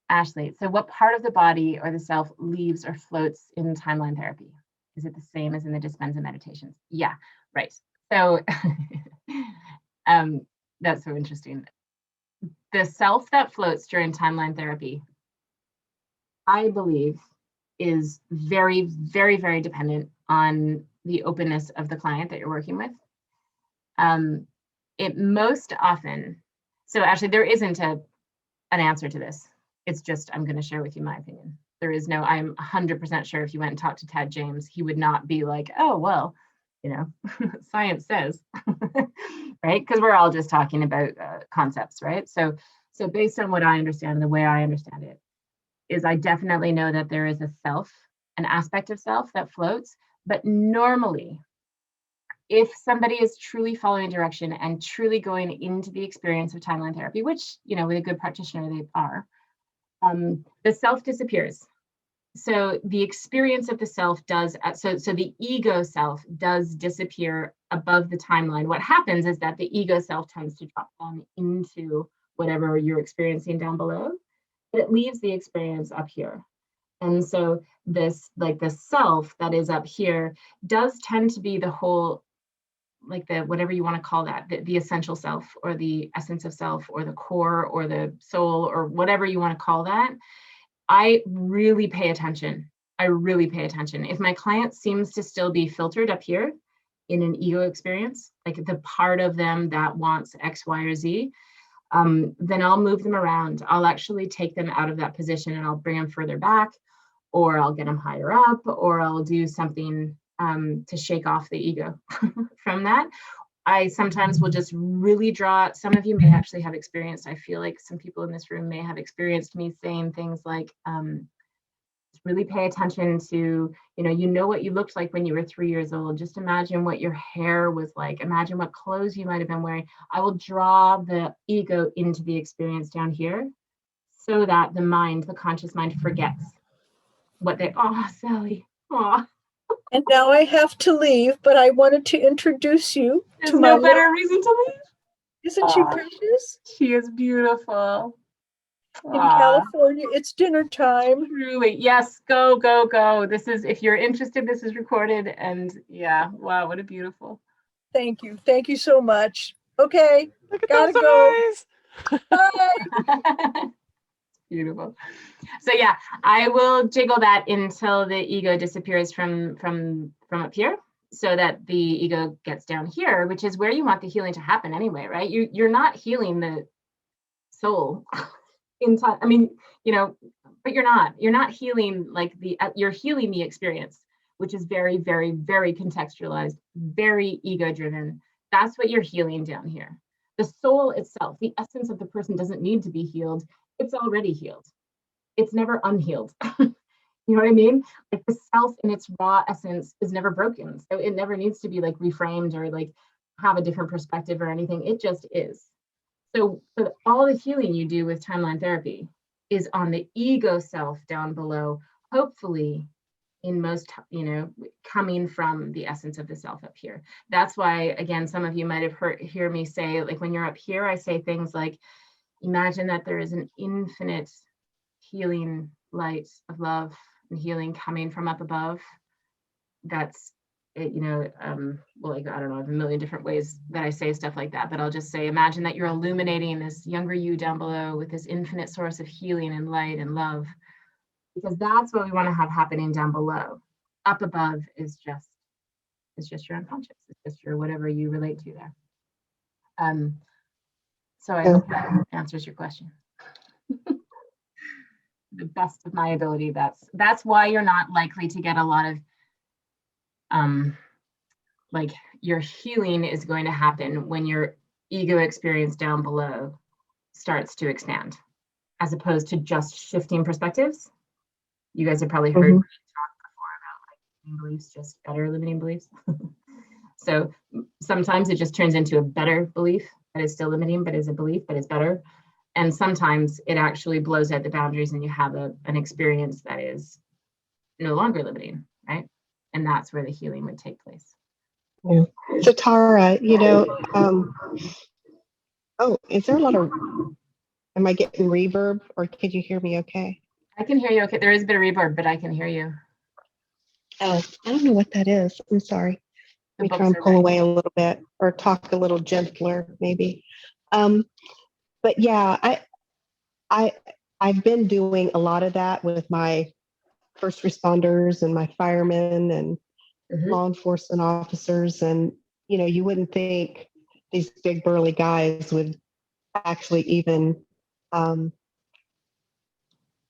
Ashley, so what part of the body or the self leaves or floats in timeline therapy? Is it the same as in the Dispenza meditations? Yeah, right. So that's so interesting. The self that floats during timeline therapy, I believe, is very, very, very dependent on the openness of the client that you're working with. It most often, so actually there isn't a an answer to this. It's just, I'm going to share with you my opinion. There is no, I'm 100% sure if you went and talked to Ted James, he would not be like, oh, well, you know, science says, right? Because we're all just talking about concepts, right? So based on what I understand, the way I understand it, is I definitely know that there is a self, an aspect of self that floats, but normally, if somebody is truly following direction and truly going into the experience of timeline therapy, which, you know, with a good practitioner, they are, the self disappears. So the experience of the self does, so the ego self does disappear above the timeline. What happens is that the ego self tends to drop down into whatever you're experiencing down below, but it leaves the experience up here. And so this, like the self that is up here does tend to be the whole, like the, whatever you want to call that, the essential self or the essence of self or the core or the soul or whatever you want to call that. I really pay attention. I really pay attention. If my client seems to still be filtered up here in an ego experience, like the part of them that wants X, Y, or Z, then I'll move them around. I'll actually take them out of that position and I'll bring them further back, or I'll get them higher up, or I'll do something to shake off the ego from that. I sometimes will just really draw, some of you may actually have experienced, I feel like some people in this room may have experienced me saying things like, really pay attention to, you know what you looked like when you were 3 years old. Just imagine what your hair was like. Imagine what clothes you might have been wearing. I will draw the ego into the experience down here so that the mind, the conscious mind, forgets what they, oh, Sally, oh. And now I have to leave, but I wanted to introduce you There's to no my better reason to leave. Isn't she Aw. precious? She is beautiful. In Aw, California, it's dinner time. truly. Yes, go, go, go. This is, if you're interested, this is recorded. And yeah, wow, what a beautiful. Thank you. Thank you so much. Okay, Look at gotta those go. eyes. Bye. Beautiful. So yeah, I will jiggle that until the ego disappears from up here, so that the ego gets down here, which is where you want the healing to happen anyway, right? You're not healing the soul in time. I mean, but you're not healing like you're healing the experience, which is very, very, very contextualized, very ego driven. That's what you're healing down here. The soul itself, the essence of the person, doesn't need to be healed. It's already healed. It's never unhealed. You know what I mean? Like the self in its raw essence is never broken. So it never needs to be like reframed or like have a different perspective or anything. It just is. So all the healing you do with timeline therapy is on the ego self down below, hopefully in most, coming from the essence of the self up here. That's why, again, some of you might have hear me say, like when you're up here, I say things like, imagine that there is an infinite healing light of love and healing coming from up above. That's it, well, like, I don't know, I have a million different ways that I say stuff like that, but I'll just say, imagine that you're illuminating this younger you down below with this infinite source of healing and light and love, because that's what we want to have happening down below. Up above is just your unconscious. It's just your whatever you relate to there. So I hope that answers your question. The best of my ability. That's why you're not likely to get a lot of like your healing is going to happen when your ego experience down below starts to expand, as opposed to just shifting perspectives. You guys have probably heard me talk before about like limiting beliefs, just better limiting beliefs. So sometimes it just turns into a better belief that is still limiting, but is a belief, but is better. And sometimes it actually blows out the boundaries and you have an experience that is no longer limiting, right? And that's where the healing would take place. Yeah. So Tara, oh, is there a lot of, am I getting reverb or can you hear me okay? I can hear you okay. There is a bit of reverb, but I can hear you. Oh, I don't know what that is. I'm sorry. Let me try and pull away a little bit or talk a little gentler maybe. But yeah, I've been doing a lot of that with my first responders and my firemen and law enforcement officers. And, you wouldn't think these big burly guys would actually even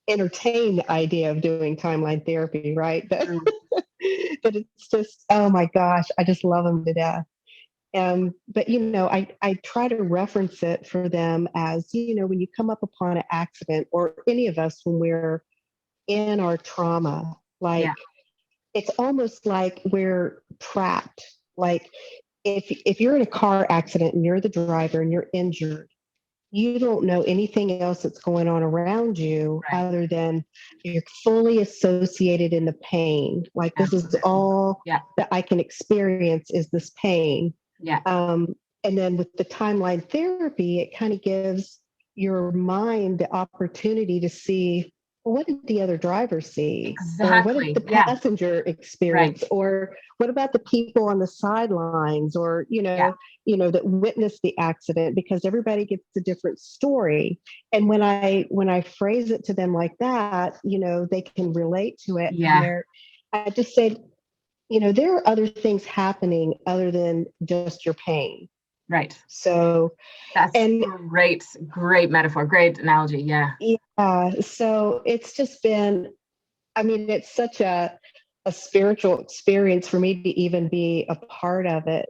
entertain the idea of doing timeline therapy, right? But, Mm. but it's just, oh my gosh, I just love them to death. But, you know, I try to reference it for them as, you know, when you come up upon an accident, or any of us when we're in our trauma, like, Yeah. it's almost like we're trapped. Like, if you're in a car accident and you're the driver and you're injured, you don't know anything else that's going on around you, Right. other than you're fully associated in the pain. Like, this is Absolutely. all Yeah. that I can experience is this pain. Yeah. And then with the timeline therapy, it kind of gives your mind the opportunity to see, well, what did the other driver see? Or what did Exactly. the Yeah. passenger experience? Or what about the people on the sidelines? Or, Yeah. that witnessed the accident? Because everybody gets a different story. And when I phrase it to them like that, they can relate to it. Yeah. I just said, there are other things happening other than just your pain. Right. So That's and great metaphor, great analogy. Yeah. yeah, so it's just been, I mean, it's such a spiritual experience for me to even be a part of it,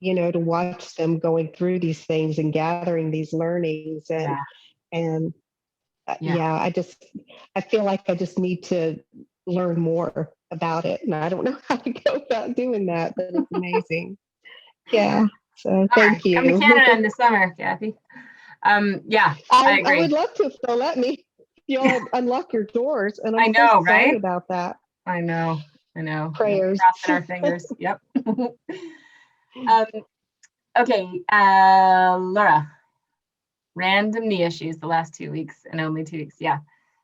to watch them going through these things and gathering these learnings and Yeah. I feel like I just need to learn more about it. And I don't know how to go about doing that, but it's amazing. Yeah. So thank you. Come to Canada in the summer, Kathy. Yeah, I agree. I would love to if they'll let me. You'll unlock your doors, and I'm I know, so sorry right? about that. I know. Prayers. Crossing our fingers. Yep. Okay, Laura. Random knee issues the last 2 weeks and only 2 weeks. Yeah.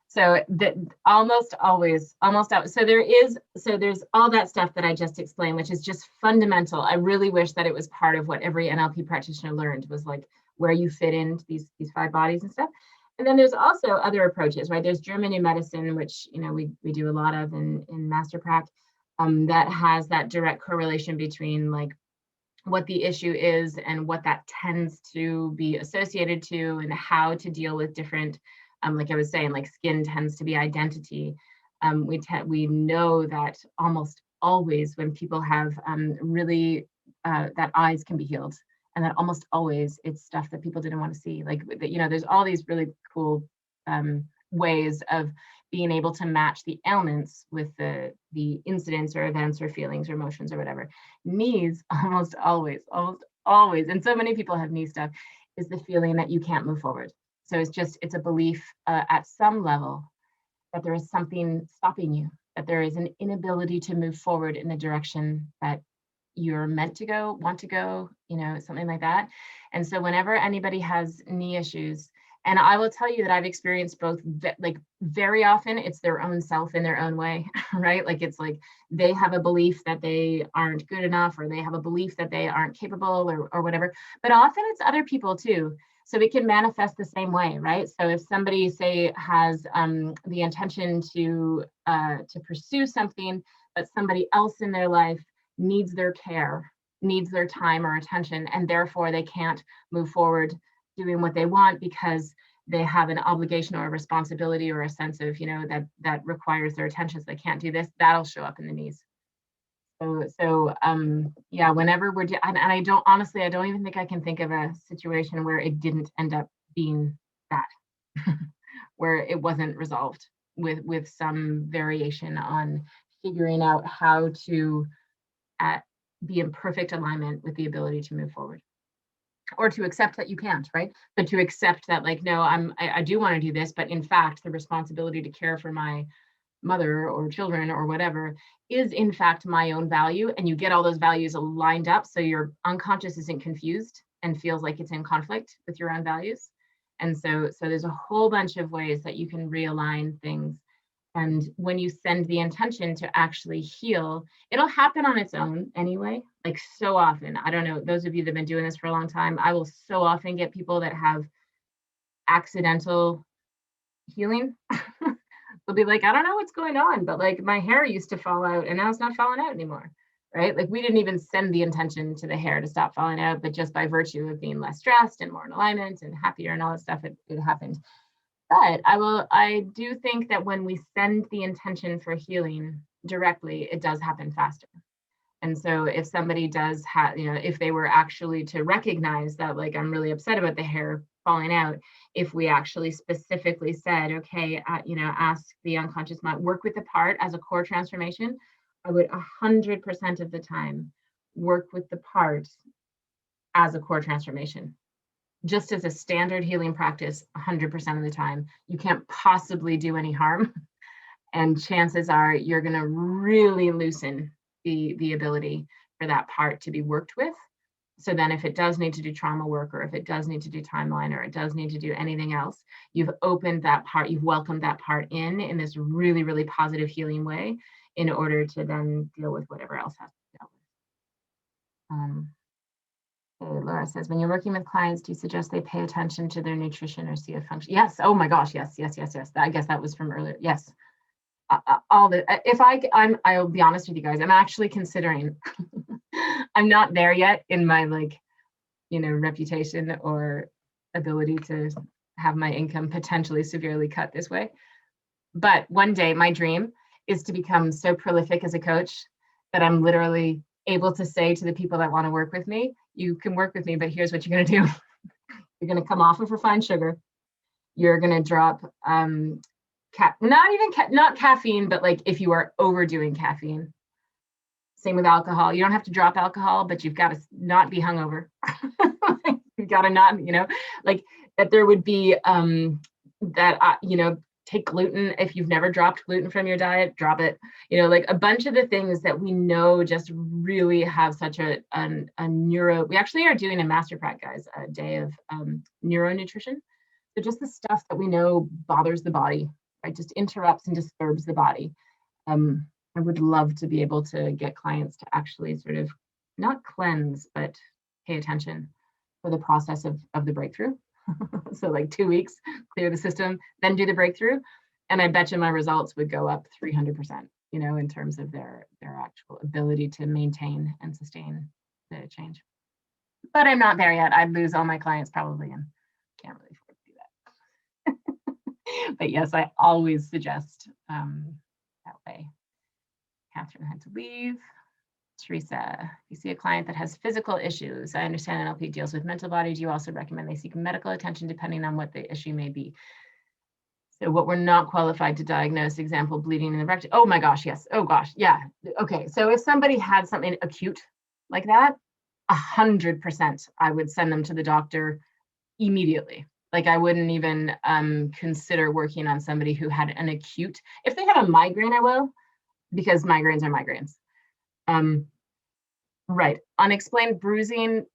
So that almost always. So there's all that stuff that I just explained, which is just fundamental. I really wish that it was part of what every NLP practitioner learned, was like where you fit into these 5 bodies and stuff. And then there's also other approaches, right? There's German new medicine, which we do a lot of in Master Prac, that has that direct correlation between like what the issue is and what that tends to be associated to, and how to deal with different, like I was saying, like skin tends to be identity. We know that almost always when people have really, that eyes can be healed, and that almost always it's stuff that people didn't want to see. Like, there's all these really cool ways of being able to match the ailments with the incidents or events or feelings or emotions or whatever. Knees almost always, and so many people have knee stuff, is the feeling that you can't move forward. So it's a belief at some level that there is something stopping you, that there is an inability to move forward in the direction that you're meant to go, want to go, something like that. And so whenever anybody has knee issues, and I will tell you that I've experienced both, like very often it's their own self in their own way, right? Like it's like they have a belief that they aren't good enough, or they have a belief that they aren't capable, or whatever. But often it's other people too. So it can manifest the same way, right? So if somebody, say, has the intention to pursue something, but somebody else in their life needs their care, needs their time or attention, and therefore they can't move forward doing what they want because they have an obligation or a responsibility or a sense of, that requires their attention, so they can't do this, that'll show up in the knees. So yeah, whenever and I don't even think I can think of a situation where it didn't end up being that, where it wasn't resolved with some variation on figuring out how to be in perfect alignment with the ability to move forward. Or to accept that you can't, right? But to accept that, like, no, I do want to do this, but in fact, the responsibility to care for my mother or children or whatever is in fact my own value. And you get all those values lined up so your unconscious isn't confused and feels like it's in conflict with your own values. And so there's a whole bunch of ways that you can realign things. And when you send the intention to actually heal, it'll happen on its own anyway. Like so often, I don't know, those of you that have been doing this for a long time, I will so often get people that have accidental healing. They'll be like, I don't know what's going on, but like my hair used to fall out and now it's not falling out anymore, right? Like we didn't even send the intention to the hair to stop falling out, but just by virtue of being less stressed and more in alignment and happier and all that stuff, it happened. But I do think that when we send the intention for healing directly, it does happen faster. And so if somebody does have, if they were actually to recognize that, like, I'm really upset about the hair falling out, if we actually specifically said, okay, ask the unconscious mind, work with the part as a core transformation, I would 100% of the time work with the part as a core transformation. Just as a standard healing practice, 100% of the time. You can't possibly do any harm. And chances are you're going to really loosen the ability for that part to be worked with. So then if it does need to do trauma work, or if it does need to do timeline, or it does need to do anything else, you've opened that part, you've welcomed that part in this really, really positive healing way, in order to then deal with whatever else has to be dealt with. Okay, Laura says, when you're working with clients, do you suggest they pay attention to their nutrition or see a function? Yes. Oh my gosh. Yes. I guess that was from earlier. Yes. I'll be honest with you guys, I'm actually considering, I'm not there yet in my reputation or ability to have my income potentially severely cut this way. But one day my dream is to become so prolific as a coach that I'm literally able to say to the people that want to work with me, you can work with me, but here's what you're going to do. You're going to come off of refined sugar. You're going to drop not caffeine, but like if you are overdoing caffeine. Same with alcohol. You don't have to drop alcohol, but you've got to not be hungover. You've got to not, like that there would be take gluten. If you've never dropped gluten from your diet, drop it. Like a bunch of the things that we know just really have such a neuro. We actually are doing a master prac, guys, a day of neuronutrition. So just the stuff that we know bothers the body, right? Just interrupts and disturbs the body. I would love to be able to get clients to actually sort of not cleanse, but pay attention for the process of the breakthrough. So like 2 weeks, clear the system, then do the breakthrough. And I bet you my results would go up 300%, in terms of their actual ability to maintain and sustain the change. But I'm not there yet. I'd lose all my clients probably, and can't really afford to do that. But yes, I always suggest that way. Catherine had to leave. Teresa, if you see a client that has physical issues, I understand NLP deals with mental body. Do you also recommend they seek medical attention depending on what the issue may be? So what we're not qualified to diagnose, example, bleeding in the rectum. Oh my gosh, yes. Oh gosh, yeah. Okay, so if somebody had something acute like that, 100% I would send them to the doctor immediately. Like I wouldn't even consider working on somebody who had an acute. If they have a migraine, I will, because migraines are migraines. Right. Unexplained bruising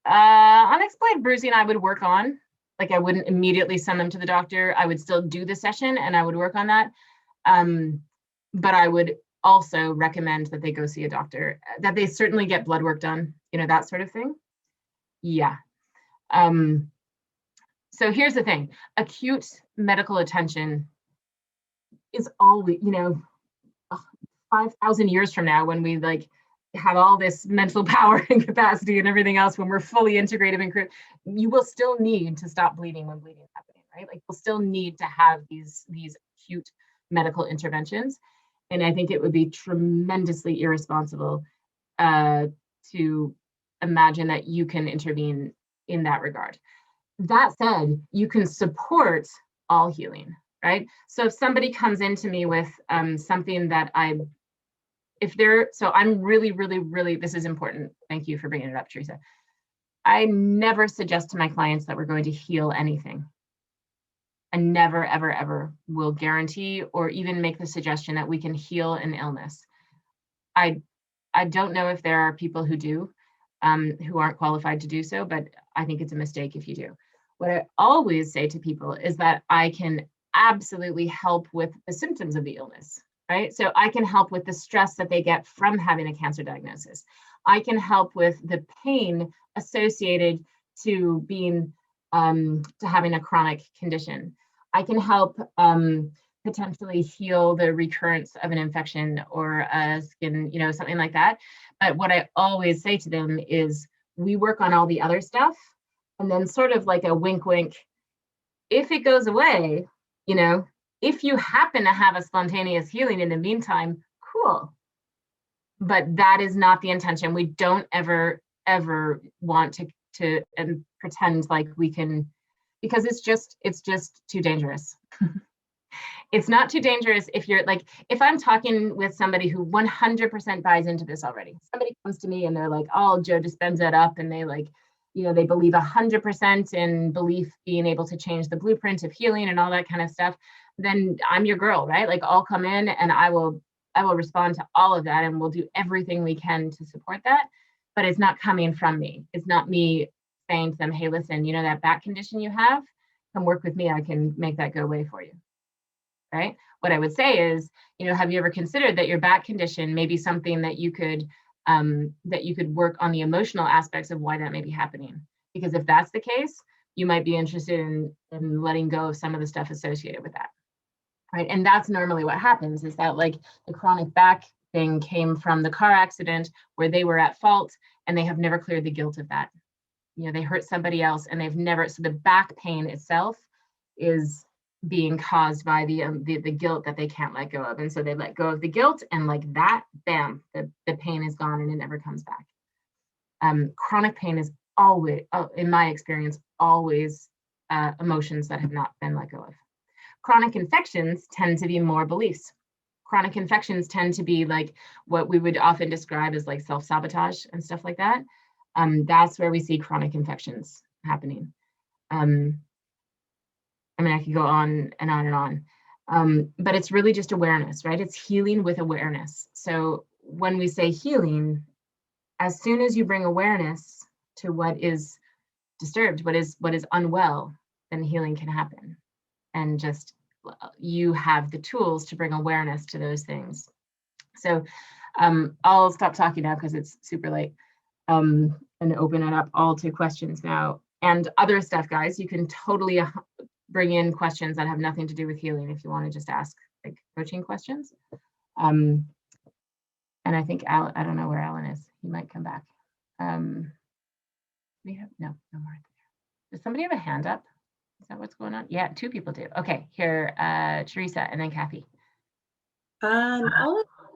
I would work on. Like I wouldn't immediately send them to the doctor. I would still do the session and I would work on that. But I would also recommend that they go see a doctor, that they certainly get blood work done, that sort of thing. Yeah. So here's the thing. Acute medical attention is always, 5,000 years from now, when we have all this mental power and capacity and everything else, when we're fully integrated and you will still need to stop bleeding when bleeding is happening, right? Like you'll still need to have these acute medical interventions. And I think it would be tremendously irresponsible to imagine that you can intervene in that regard. That said, you can support all healing, right? So if somebody comes into me with something that I'm really, really, really, this is important. Thank you for bringing it up, Teresa. I never suggest to my clients that we're going to heal anything. I never, ever, ever will guarantee or even make the suggestion that we can heal an illness. I don't know if there are people who do, who aren't qualified to do so, but I think it's a mistake if you do. What I always say to people is that I can absolutely help with the symptoms of the illness. Right? So I can help with the stress that they get from having a cancer diagnosis. I can help with the pain associated to being, to having a chronic condition. I can help potentially heal the recurrence of an infection or a skin, something like that. But what I always say to them is we work on all the other stuff, and then sort of like a wink, wink, if it goes away, You know, if you happen to have a spontaneous healing in the meantime, cool. But that is not the intention. We don't ever want to pretend like we can, because it's just too dangerous. It's not too dangerous if you're like, if I'm talking with somebody who 100% buys into this already. Somebody comes to me and they're like, oh, Joe Dispenza it up, and they like, you know, they believe 100% in belief being able to change the blueprint of healing and all that kind of stuff. Then I'm your girl, right? Like, I'll come in and I will respond to all of that, and we'll do everything we can to support that. But it's not coming from me. It's not me saying to them, hey, listen, you know, that back condition you have, come work with me. I can make that go away for you. Right? What I would say is, you know, have you ever considered that your back condition may be something that you could work on the emotional aspects of why that may be happening? Because if that's the case, you might be interested in letting go of some of the stuff associated with that. Right? And that's normally what happens, is that like the chronic back thing came from the car accident where they were at fault and they have never cleared the guilt of that. You know, they hurt somebody else and they've never, so the back pain itself is being caused by the guilt that they can't let go of. And so they let go of the guilt, and like that, bam, the pain is gone and it never comes back. Chronic pain is always, in my experience, always emotions that have not been let go of. Chronic infections tend to be more beliefs. Chronic infections tend to be like what we would often describe as like self-sabotage and stuff like that. That's where we see chronic infections happening. I mean, I could go on and on and on, but it's really just awareness, right? It's healing with awareness. So when we say healing, as soon as you bring awareness to what is disturbed, what is unwell, then healing can happen. And just you have the tools to bring awareness to those things. So I'll stop talking now because it's super late, and open it up all to questions now. And other stuff, guys, you can totally bring in questions that have nothing to do with healing if you want to just ask like coaching questions. And I think I don't know where Alan is. He might come back. We have no more. Does somebody have a hand up? Is that what's going on? Yeah, 2 people do. Okay, here, Teresa and then Kathy. I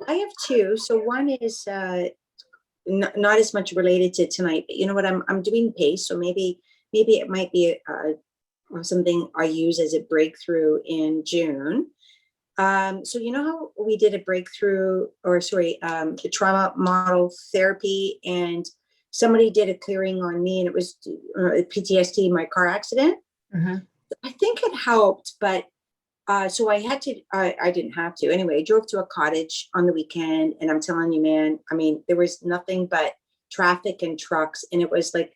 have 2. So one is not as much related to tonight, but you know what? I'm doing PACE, so maybe it might be something I use as a breakthrough in June. So you know how we did a breakthrough, the trauma model therapy, and somebody did a clearing on me, and it was PTSD, my car accident. Mm-hmm. I think it helped, but so I didn't have to. Anyway, I drove to a cottage on the weekend, and I'm telling you, man, I mean, there was nothing but traffic and trucks, and it was like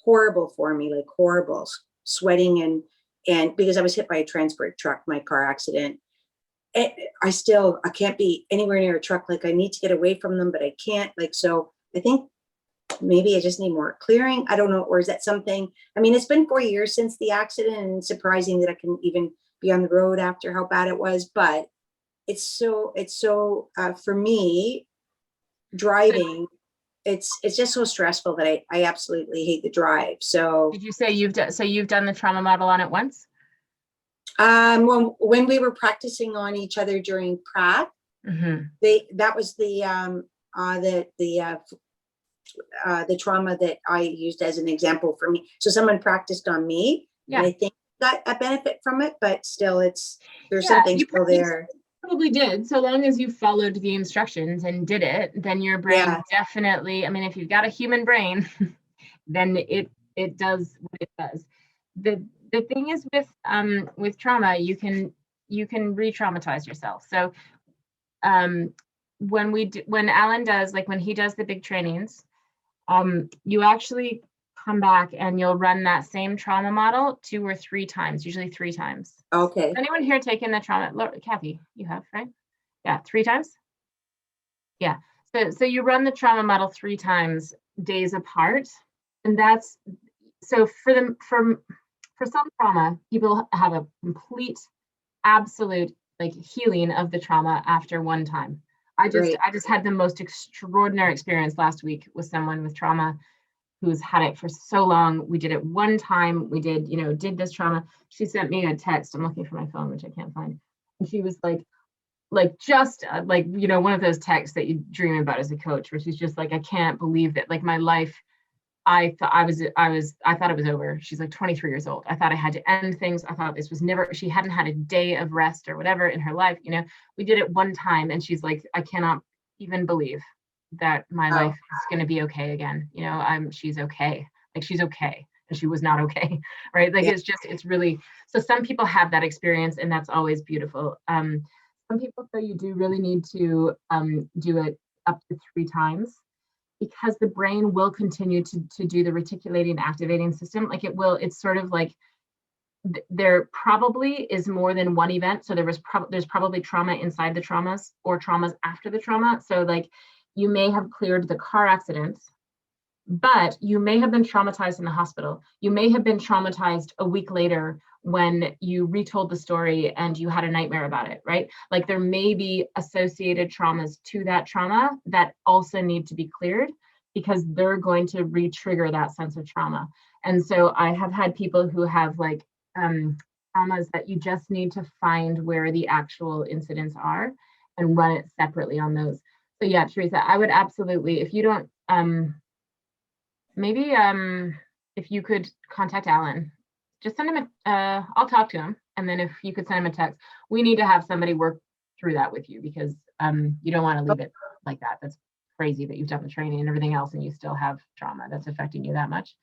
horrible for me, like horrible, sweating and because I was hit by a transport truck, my car accident. I can't be anywhere near a truck. Like, I need to get away from them, but I can't. Like, so I think maybe I just need more clearing. I don't know. Or is that something? I mean, it's been 4 years since the accident, and it's surprising that I can even be on the road after how bad it was. But it's so for me, driving, it's just so stressful that I absolutely hate the drive. So did you say you've done the trauma model on it once? When we were practicing on each other during Pratt, mm-hmm. that was the trauma that I used as an example for me. So someone practiced on me, yeah. And I think got a benefit from it, but still there's something still there. Probably did. So long as you followed the instructions and did it, then your brain definitely, I mean, if you've got a human brain, then it does what it does. The thing is with trauma, you can re-traumatize yourself. So when Alan does, like when he does the big trainings, you actually come back and you'll run that same trauma model 2 or 3 times, usually 3 times. Okay. Has anyone here taken the trauma? Kathy, you have, right? Yeah, 3 times? Yeah. So you run the trauma model 3 times, days apart. And that's, so for some trauma, people have a complete, absolute like healing of the trauma after 1 time. I just had the most extraordinary experience last week with someone with trauma. who's had it for so long. We did it one time. We did, did this trauma. She sent me a text. I'm looking for my phone, which I can't find. And she was like just one of those texts that you dream about as a coach, where she's just like, I can't believe that, like, my life, I thought it was over. She's like 23 years old. I thought I had to end things. I thought this was never, she hadn't had a day of rest or whatever in her life. We did it one time, and she's like, I cannot even believe that my life is going to be okay again. She's okay. Like, she's okay. And she was not okay. Right. Like, it's really, so some people have that experience, and that's always beautiful. Some people say you do really need to do it up to 3 times, because the brain will continue to do the reticulating activating system. Like, it's sort of like there probably is more than one event. So there's probably trauma inside the traumas, or traumas after the trauma. So like, you may have cleared the car accident, but you may have been traumatized in the hospital. You may have been traumatized a week later when you retold the story and you had a nightmare about it, right? Like, there may be associated traumas to that trauma that also need to be cleared, because they're going to re-trigger that sense of trauma. And so I have had people who have like traumas that you just need to find where the actual incidents are and run it separately on those. So yeah, Teresa, I would absolutely, if you don't, maybe if you could contact Alan, just send him I'll talk to him. And then if you could send him a text, we need to have somebody work through that with you, because you don't want to leave it like that. That's crazy that you've done the training and everything else and you still have trauma that's affecting you that much.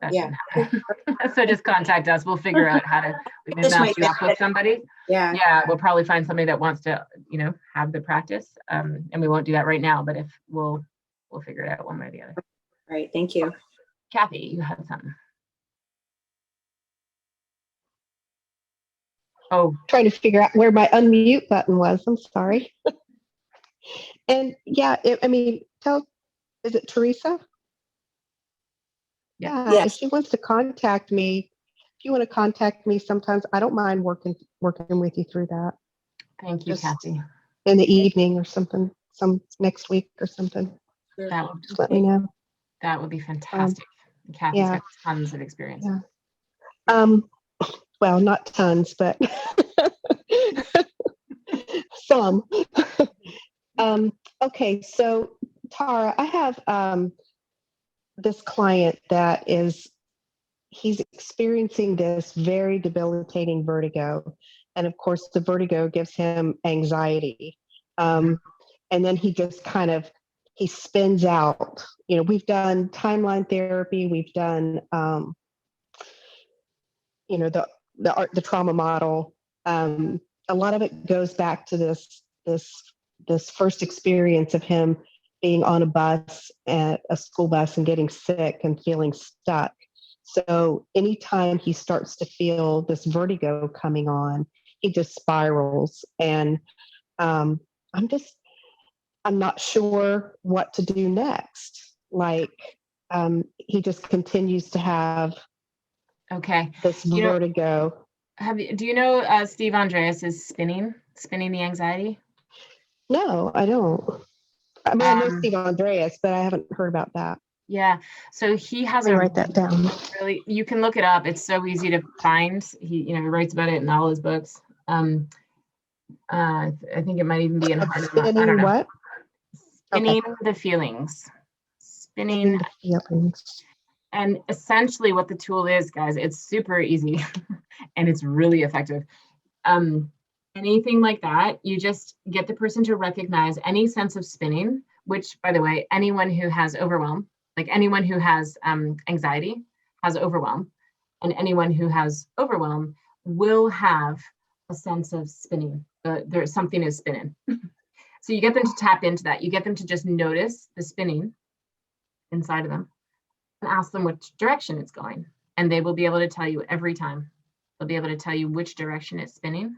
That shouldn't happen. So just contact us. We'll figure out how to match you up with somebody. Yeah, we'll probably find somebody that wants to, have the practice. And we won't do that right now, but if we'll figure it out one way or the other. All right, thank you. Kathy, you had something. Oh, Trying to figure out where my unmute button was. I'm sorry. And yeah, is it Teresa? Yeah. Yes. If she wants to contact me, if you want to contact me, sometimes I don't mind working with you through that. Thank you, Just Kathy. in the evening or something, some next week or something. That would just let me know. That would be fantastic. Kathy's got tons of experience. Yeah. Well, not tons, but some. Okay, so Tara, I have this client that he's experiencing this very debilitating vertigo. And of course, the vertigo gives him anxiety. And then he just he spins out. We've done timeline therapy. We've done, the trauma model. A lot of it goes back to this first experience of him being on a bus, at a school bus, and getting sick and feeling stuck. So anytime he starts to feel this vertigo coming on, he just spirals. And I'm not sure what to do next. Like, he just continues to have this vertigo. Do you know Steve Andreas is spinning the anxiety? No, I don't. I know Steve Andreas, but I haven't heard about that. Yeah, so he has write that down. Really, you can look it up. It's so easy to find. He writes about it in all his books. I think it might even be in Spinning I don't know. What? Spinning the feelings. Spinning the feelings. And essentially what the tool is, guys, it's super easy and it's really effective. Anything like that, you just get the person to recognize any sense of spinning, which, by the way, anyone who has overwhelm, like anyone who has anxiety has overwhelm, and anyone who has overwhelm will have a sense of spinning. There's something is spinning. So you get them to tap into that. You get them to just notice the spinning inside of them and ask them which direction it's going. And they will be able to tell you every time. They'll be able to tell you which direction it's spinning.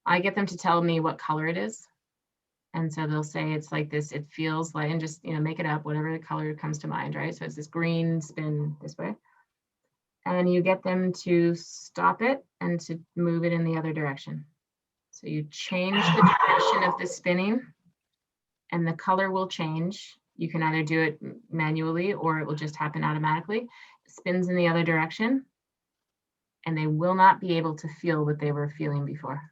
I get them to tell me what color it is. And so they'll say it's like this, it feels like, and just, make it up, whatever the color comes to mind, right? So it's this green spin this way. And you get them to stop it and to move it in the other direction. So you change the direction of the spinning and the color will change. You can either do it manually or it will just happen automatically. Spins in the other direction, and they will not be able to feel what they were feeling before.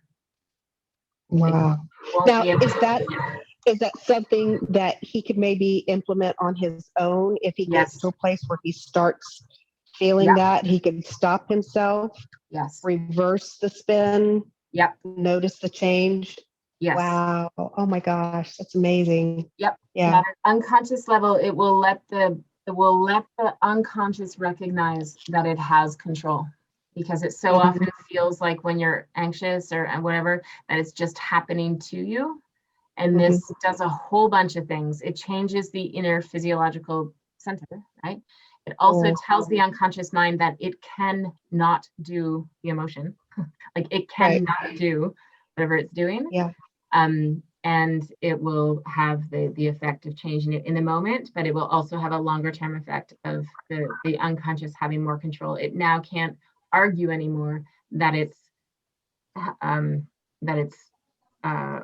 Wow. Won't Now, be able is that something that he could maybe implement on his own if he gets Yes. to a place where he starts feeling Yep. that? He can stop himself, Yes. reverse the spin, Yep. notice the change. Yes. Wow. Oh my gosh, that's amazing. Yep. Yeah. At an unconscious level, it will let the unconscious recognize that it has control, because it so often feels like when you're anxious or whatever, that it's just happening to you. And this does a whole bunch of things. It changes the inner physiological center, right? It also tells the unconscious mind that it cannot do the emotion. Like it cannot do whatever it's doing. Yeah. And it will have the effect of changing it in the moment, but it will also have a longer term effect of the unconscious having more control. It now can't argue anymore that it's oh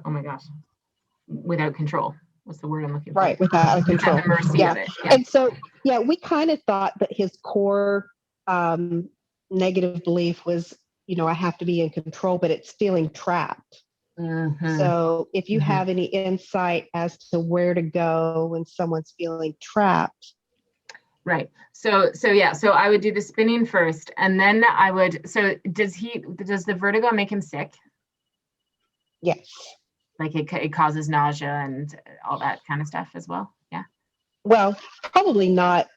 my gosh, without control. What's the word I'm looking for? Right, without It's control. at the mercy Yeah. of it. Yeah. And so, yeah, we kind of thought that his core negative belief was, I have to be in control, but it's feeling trapped. So if you have any insight as to where to go when someone's feeling trapped. Right. So I would do the spinning first, and then I would, so does the vertigo make him sick? Yes. Like it causes nausea and all that kind of stuff as well? Yeah. Well, probably not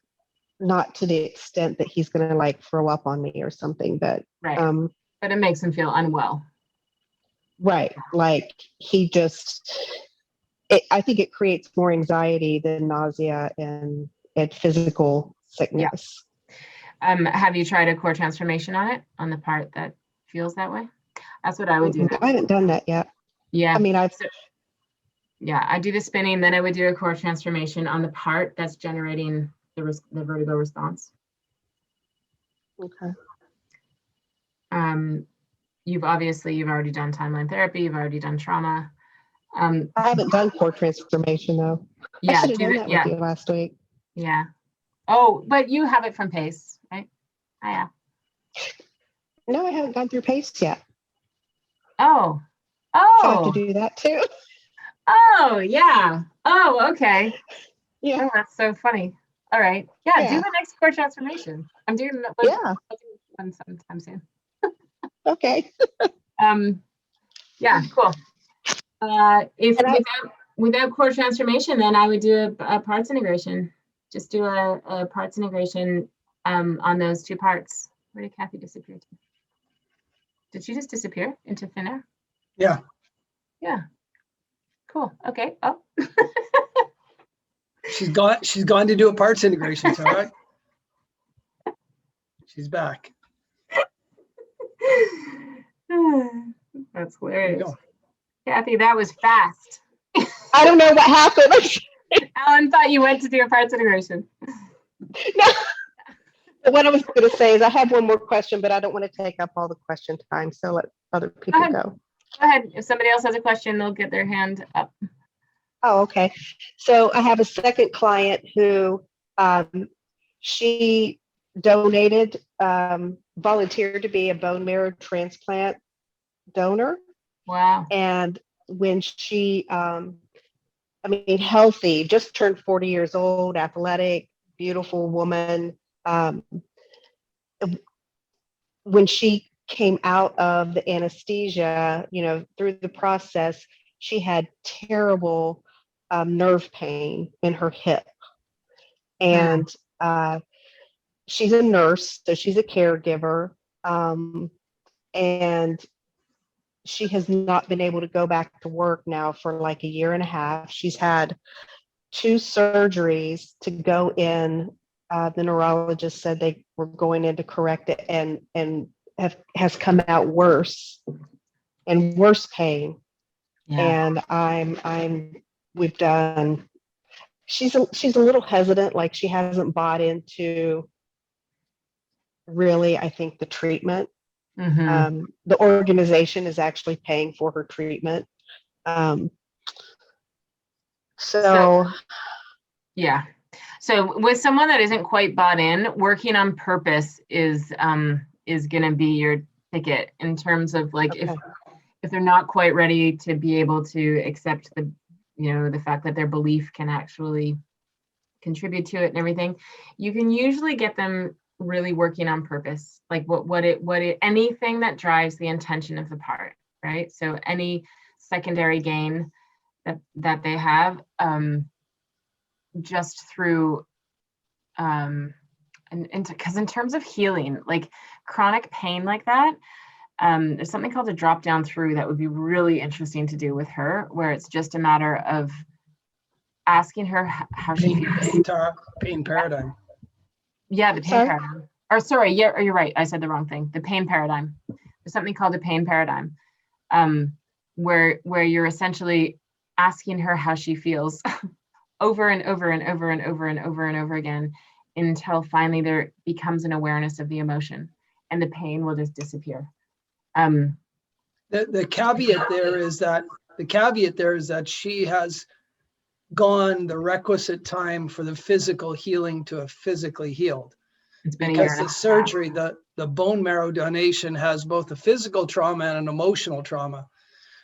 to the extent that he's going to like throw up on me or something, but right. But it makes him feel unwell. Right. Like he I think it creates more anxiety than nausea and physical sickness. Yeah. Have you tried a core transformation on it, on the part that feels that way? That's what I would do. I haven't done that yet. Yeah. I mean, I do the spinning, then I would do a core transformation on the part that's generating the vertigo response. Okay. You've already done timeline therapy, you've already done trauma. I haven't done core transformation though. Yeah, I should have done that with you last week. Yeah. Oh, but you have it from PACE, right? Oh, yeah. No, I haven't gone through PACE yet. Oh. So I have to do that too. Oh, yeah. Oh, okay. Yeah. Oh, that's so funny. All right. Yeah, do the next core transformation. I'm doing one sometime soon. Okay. Yeah, cool. Without core transformation, then I would do a parts integration. Just do a parts integration on those two parts. Where did Kathy disappear to? Did she just disappear into thin air? Yeah. Yeah. Cool. Okay. Oh. She's gone to do a parts integration, Tara. She's back. That's hilarious. Kathy, that was fast. I don't know what happened. Alan thought you went to do a parts integration. No. What I was going to say is I have one more question, but I don't want to take up all the question time. So let other people go. Go ahead. If somebody else has a question, they'll get their hand up. Oh, okay. So I have a second client who she donated, volunteered to be a bone marrow transplant donor. Wow. And when she, healthy, just turned 40 years old, athletic, beautiful woman. When she came out of the anesthesia, through the process, she had terrible nerve pain in her hip. And she's a nurse, so she's a caregiver. And she has not been able to go back to work now for like a year and a half. She's had 2 surgeries to go in. The neurologist said they were going in to correct it and has come out worse and worse pain. Yeah. And we've done, she's a little hesitant, like she hasn't bought into really, I think, the treatment. The organization is actually paying for her treatment. So Yeah. So with someone that isn't quite bought in, working on purpose is going to be your ticket in terms of like Okay. if they're not quite ready to be able to accept the, you know, the fact that their belief can actually contribute to it and everything, you can usually get them really working on purpose, like what it anything that drives the intention of the part, right? So any secondary gain that they have, just through and because in terms of healing, like chronic pain like that, there's something called a drop down through that would be really interesting to do with her, where it's just a matter of asking her how she feels. Pain paradigm. Yeah, the pain Sorry? paradigm. Or sorry, yeah, you're right. I said the wrong thing. The pain paradigm. There's something called a pain paradigm, where you're essentially asking her how she feels over and over and over and over and over and over again until finally there becomes an awareness of the emotion and the pain will just disappear. The caveat there is that she has gone the requisite time for the physical healing to have physically healed. It's been a year Because and a the half. surgery, the bone marrow donation has both a physical trauma and an emotional trauma.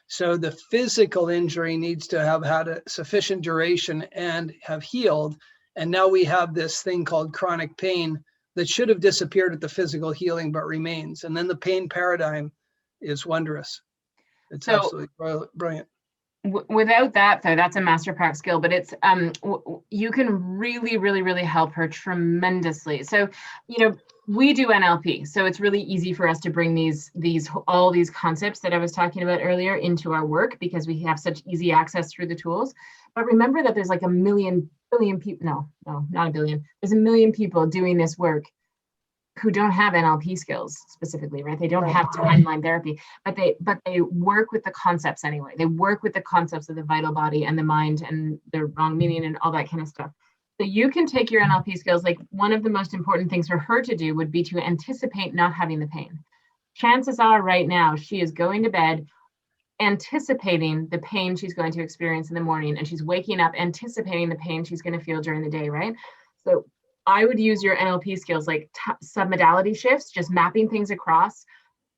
So the physical injury needs to have had a sufficient duration and have healed. And now we have this thing called chronic pain that should have disappeared at the physical healing, but remains. And then the pain paradigm is wondrous. It's So- absolutely brilliant. Without that though, that's a master prac skill, but it's you can really help her tremendously. So, you know, we do NLP, so it's really easy for us to bring all these concepts that I was talking about earlier into our work because we have such easy access through the tools. But remember that there's like a billion people, no, not a billion. There's a million people doing this work who don't have NLP skills specifically, right? They don't have timeline therapy, but they work with the concepts anyway. They work with the concepts of the vital body and the mind and the wrong meaning and all that kind of stuff. So you can take your NLP skills, like one of the most important things for her to do would be to anticipate not having the pain. Chances are right now she is going to bed anticipating the pain she's going to experience in the morning, and she's waking up anticipating the pain she's going to feel during the day, right? So I would use your NLP skills like submodality shifts, just mapping things across,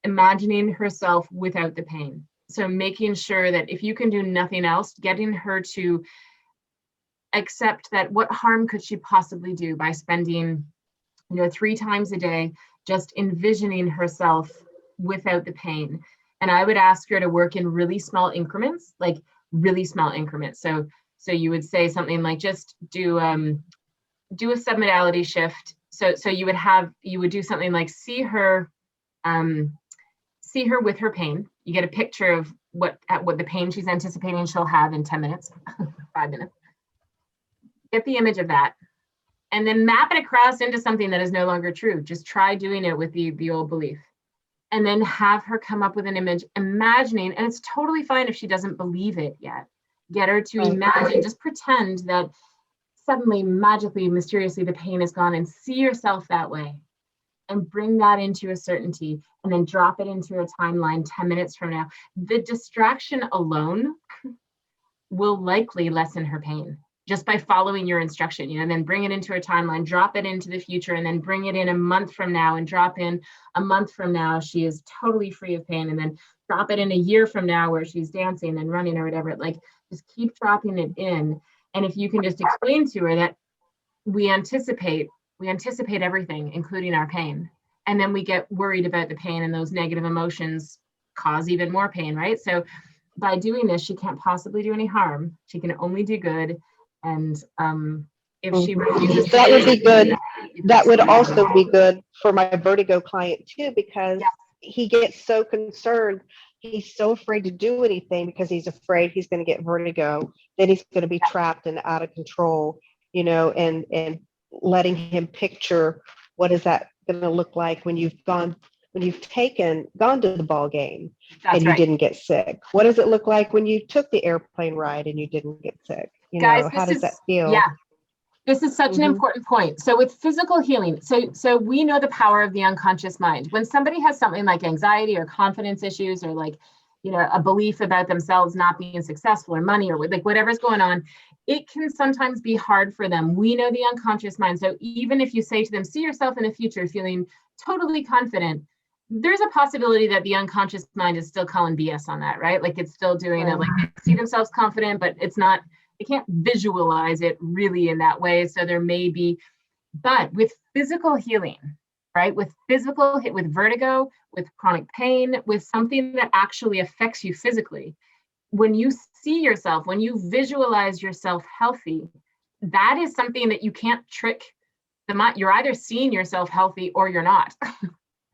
imagining herself without the pain. So making sure that if you can do nothing else, getting her to accept that what harm could she possibly do by spending, 3 times a day, just envisioning herself without the pain. And I would ask her to work in really small increments, like really small increments. So you would say something like, just do a submodality shift. So you would do something like see her with her pain. You get a picture of what the pain she's anticipating she'll have in 10 minutes, 5 minutes. Get the image of that, and then map it across into something that is no longer true. Just try doing it with the old belief, and then have her come up with an image, imagining, and it's totally fine if she doesn't believe it yet. Get her to imagine, just pretend that suddenly, magically, mysteriously, the pain is gone, and see yourself that way, and bring that into a certainty, and then drop it into a timeline 10 minutes from now. The distraction alone will likely lessen her pain just by following your instruction, and then bring it into a timeline, drop it into the future, and then bring it in a month from now, and drop in a month from now, she is totally free of pain, and then drop it in a year from now where she's dancing and running or whatever. Like, just keep dropping it in. And if you can just explain to her that we anticipate everything, including our pain, and then we get worried about the pain, and those negative emotions cause even more pain, right? So by doing this, she can't possibly do any harm. She can only do good. And if she refuses, that would be good. That would also be good for my vertigo client too, because he gets so concerned. He's so afraid to do anything because he's afraid he's going to get vertigo, that he's going to be trapped and out of control, and letting him picture what is that going to look like when you've gone to the ball game and you didn't get sick. What does it look like when you took the airplane ride and you didn't get sick? Guys, how does that feel? Yeah. This is such an important point. So with physical healing, so we know the power of the unconscious mind. When somebody has something like anxiety or confidence issues, or like, a belief about themselves not being successful or money or like whatever's going on, it can sometimes be hard for them. We know the unconscious mind. So even if you say to them, see yourself in the future feeling totally confident, there's a possibility that the unconscious mind is still calling BS on that, right? Like it's still doing it, like they see themselves confident, but it's not, they can't visualize it really in that way. So there may be, but with physical healing, right? With vertigo, with chronic pain, with something that actually affects you physically, when you see yourself, when you visualize yourself healthy, that is something that you can't trick the mind. You're either seeing yourself healthy or you're not,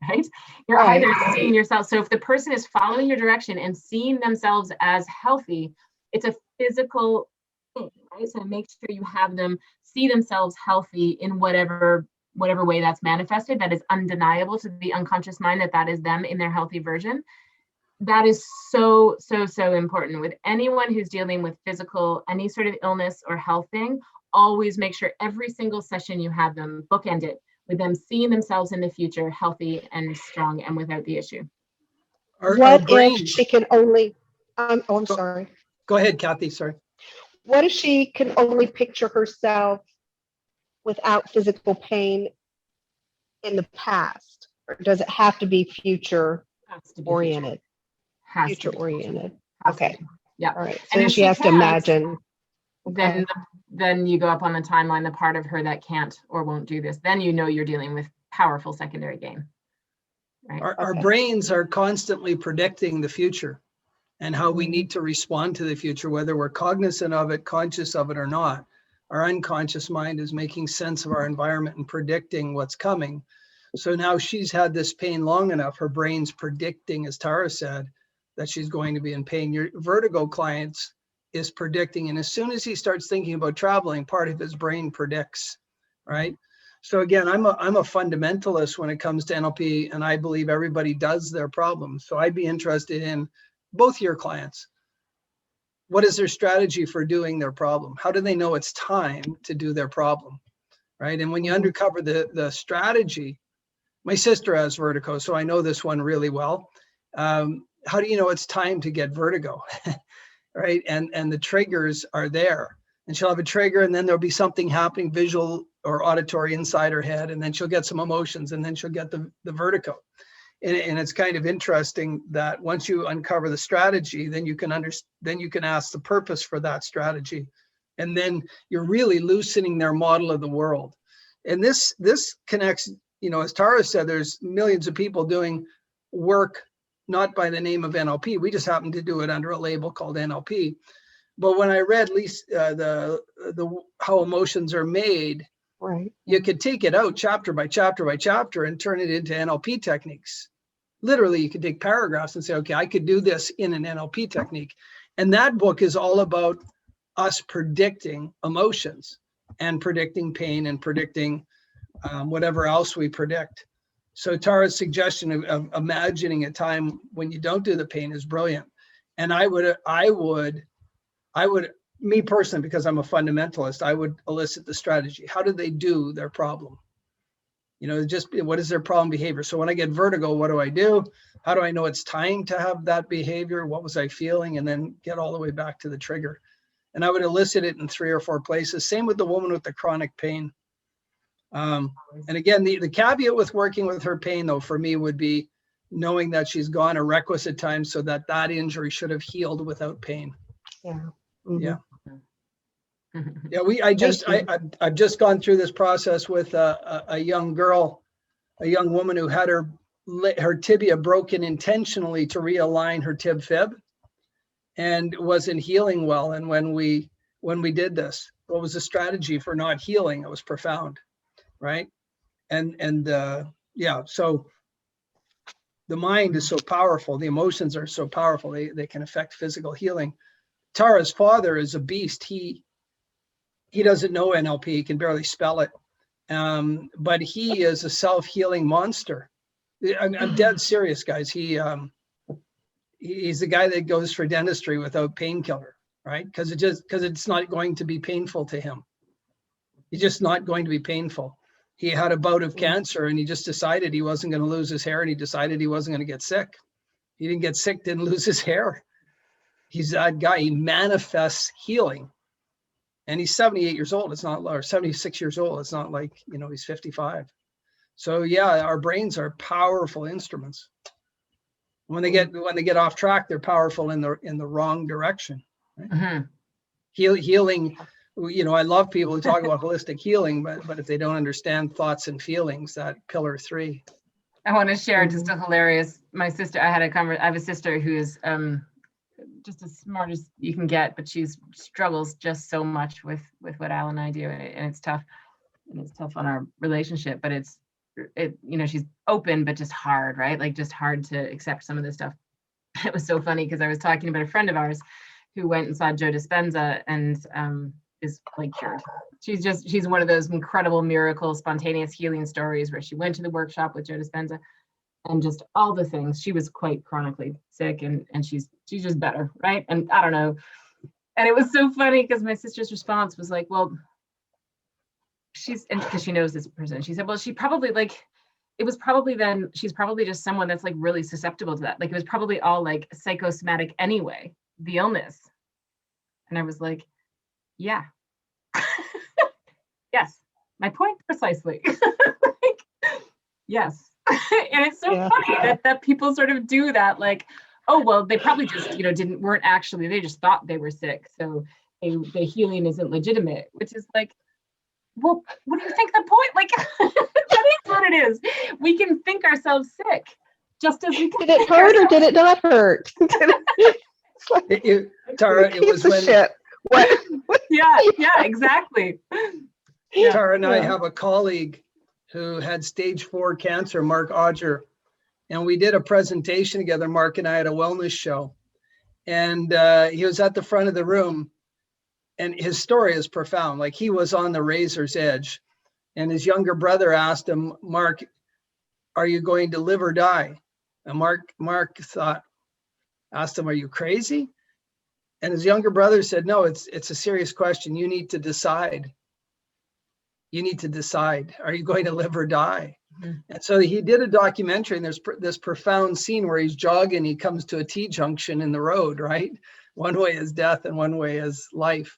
right? You're either seeing yourself. So if the person is following your direction and seeing themselves as healthy, it's a physical thing, right? So make sure you have them see themselves healthy in whatever way that's manifested, that is undeniable to the unconscious mind, that is them in their healthy version. That is so important with anyone who's dealing with physical, any sort of illness or health thing. Always make sure every single session you have them bookend it with them seeing themselves in the future healthy and strong and without the issue. What if she can only, I'm sorry. Go ahead, Kathy, sorry. What if she can only picture herself without physical pain in the past? Or does it have to be future oriented? Future oriented. Okay. Yeah. All right. So she has to imagine. Then you go up on the timeline, the part of her that can't or won't do this. Then you're dealing with powerful secondary gain. Right? Our brains are constantly predicting the future and how we need to respond to the future, whether we're cognizant of it, conscious of it or not. Our unconscious mind is making sense of our environment and predicting what's coming. So now she's had this pain long enough, her brain's predicting, as Tara said, that she's going to be in pain. Your vertigo clients is predicting, and as soon as he starts thinking about traveling, part of his brain predicts, right? So again, I'm a fundamentalist when it comes to NLP, and I believe everybody does their problems. So I'd be interested in both your clients. What is their strategy for doing their problem? How do they know it's time to do their problem, right? And when you uncover the strategy, my sister has vertigo, so I know this one really well. How do you know it's time to get vertigo, right? And the triggers are there. And she'll have a trigger, and then there'll be something happening, visual or auditory inside her head, and then she'll get some emotions, and then she'll get the vertigo. And it's kind of interesting that once you uncover the strategy, then you can ask the purpose for that strategy, and then you're really loosening their model of the world. And this connects, as Tara said, there's millions of people doing work not by the name of NLP. We just happen to do it under a label called NLP. But when I read how emotions are made, right, you could take it out chapter by chapter by chapter and turn it into NLP techniques. Literally, you could take paragraphs and say, okay, I could do this in an NLP technique. And that book is all about us predicting emotions and predicting pain and predicting whatever else we predict. So Tara's suggestion of imagining a time when you don't do the pain is brilliant. And I would, me personally, because I'm a fundamentalist, I would elicit the strategy. How do they do their problem? Just what is their problem behavior? So when I get vertigo, what do I do? How do I know it's time to have that behavior? What was I feeling? And then get all the way back to the trigger. And I would elicit it in 3 or 4 places. Same with the woman with the chronic pain. And again, the caveat with working with her pain, though, for me would be knowing that she's gone a requisite time so that injury should have healed without pain. Yeah. Mm-hmm. Yeah. Yeah, I've just gone through this process with a young girl, a young woman who had her tibia broken intentionally to realign her tib fib and wasn't healing well. And when we did this, what was the strategy for not healing? It was profound, right? So the mind is so powerful. The emotions are so powerful. They can affect physical healing. Tara's father is a beast. He doesn't know NLP. He can barely spell it. But he is a self-healing monster. I'm dead serious, guys. He's the guy that goes for dentistry without painkiller, right? Because it's not going to be painful to him. It's just not going to be painful. He had a bout of cancer, and he just decided he wasn't going to lose his hair, and he decided he wasn't going to get sick. He didn't get sick, didn't lose his hair. He's that guy. He manifests healing. And he's 78 years old. It's not, or 76 years old. It's not like, you know, he's 55. So yeah, our brains are powerful instruments. When they get off track, they're powerful in the wrong direction. Right? Mhm. Healing, you know, I love people who talk about holistic healing, but if they don't understand thoughts and feelings, that pillar 3. I want to share just a hilarious, my sister, I have a sister who is just as smart as you can get, but she struggles just so much with what Al and I do, and it's tough. And it's tough on our relationship, but you know, she's open, but just hard, right? Like just hard to accept some of this stuff. It was so funny because I was talking about a friend of ours who went and saw Joe Dispenza and is like cured. She's one of those incredible miracle spontaneous healing stories where she went to the workshop with Joe Dispenza and just all the things. She was quite chronically sick and she's just better, right? And I don't know. And it was so funny because my sister's response was like, well, because she knows this person. She said, well, she's probably just someone that's like really susceptible to that. Like it was probably all like psychosomatic anyway, the illness. And I was like, yeah. Yes, my point precisely. Like, yes. And it's so funny that people sort of do that, like, oh, well, they probably just, you know, they just thought they were sick. So the healing isn't legitimate, which is like, well, what do you think the point? Like, that is what it is. We can think ourselves sick, just as we can. Did it hurt or did it not hurt? Tara, it was when shit. What? Yeah, exactly. Yeah. Tara and I have a colleague who had stage 4 cancer, Mark Odger, and we did a presentation together. Mark and I at a wellness show, and he was at the front of the room. And his story is profound. Like he was on the razor's edge, and his younger brother asked him, Mark, are you going to live or die? And Mark asked him, are you crazy? And his younger brother said, no, it's a serious question. You need to decide. You need to decide. Are you going to live or die? Mm-hmm. And so he did a documentary, and there's this profound scene where he's jogging. He comes to a T-junction in the road, right? One way is death and one way is life.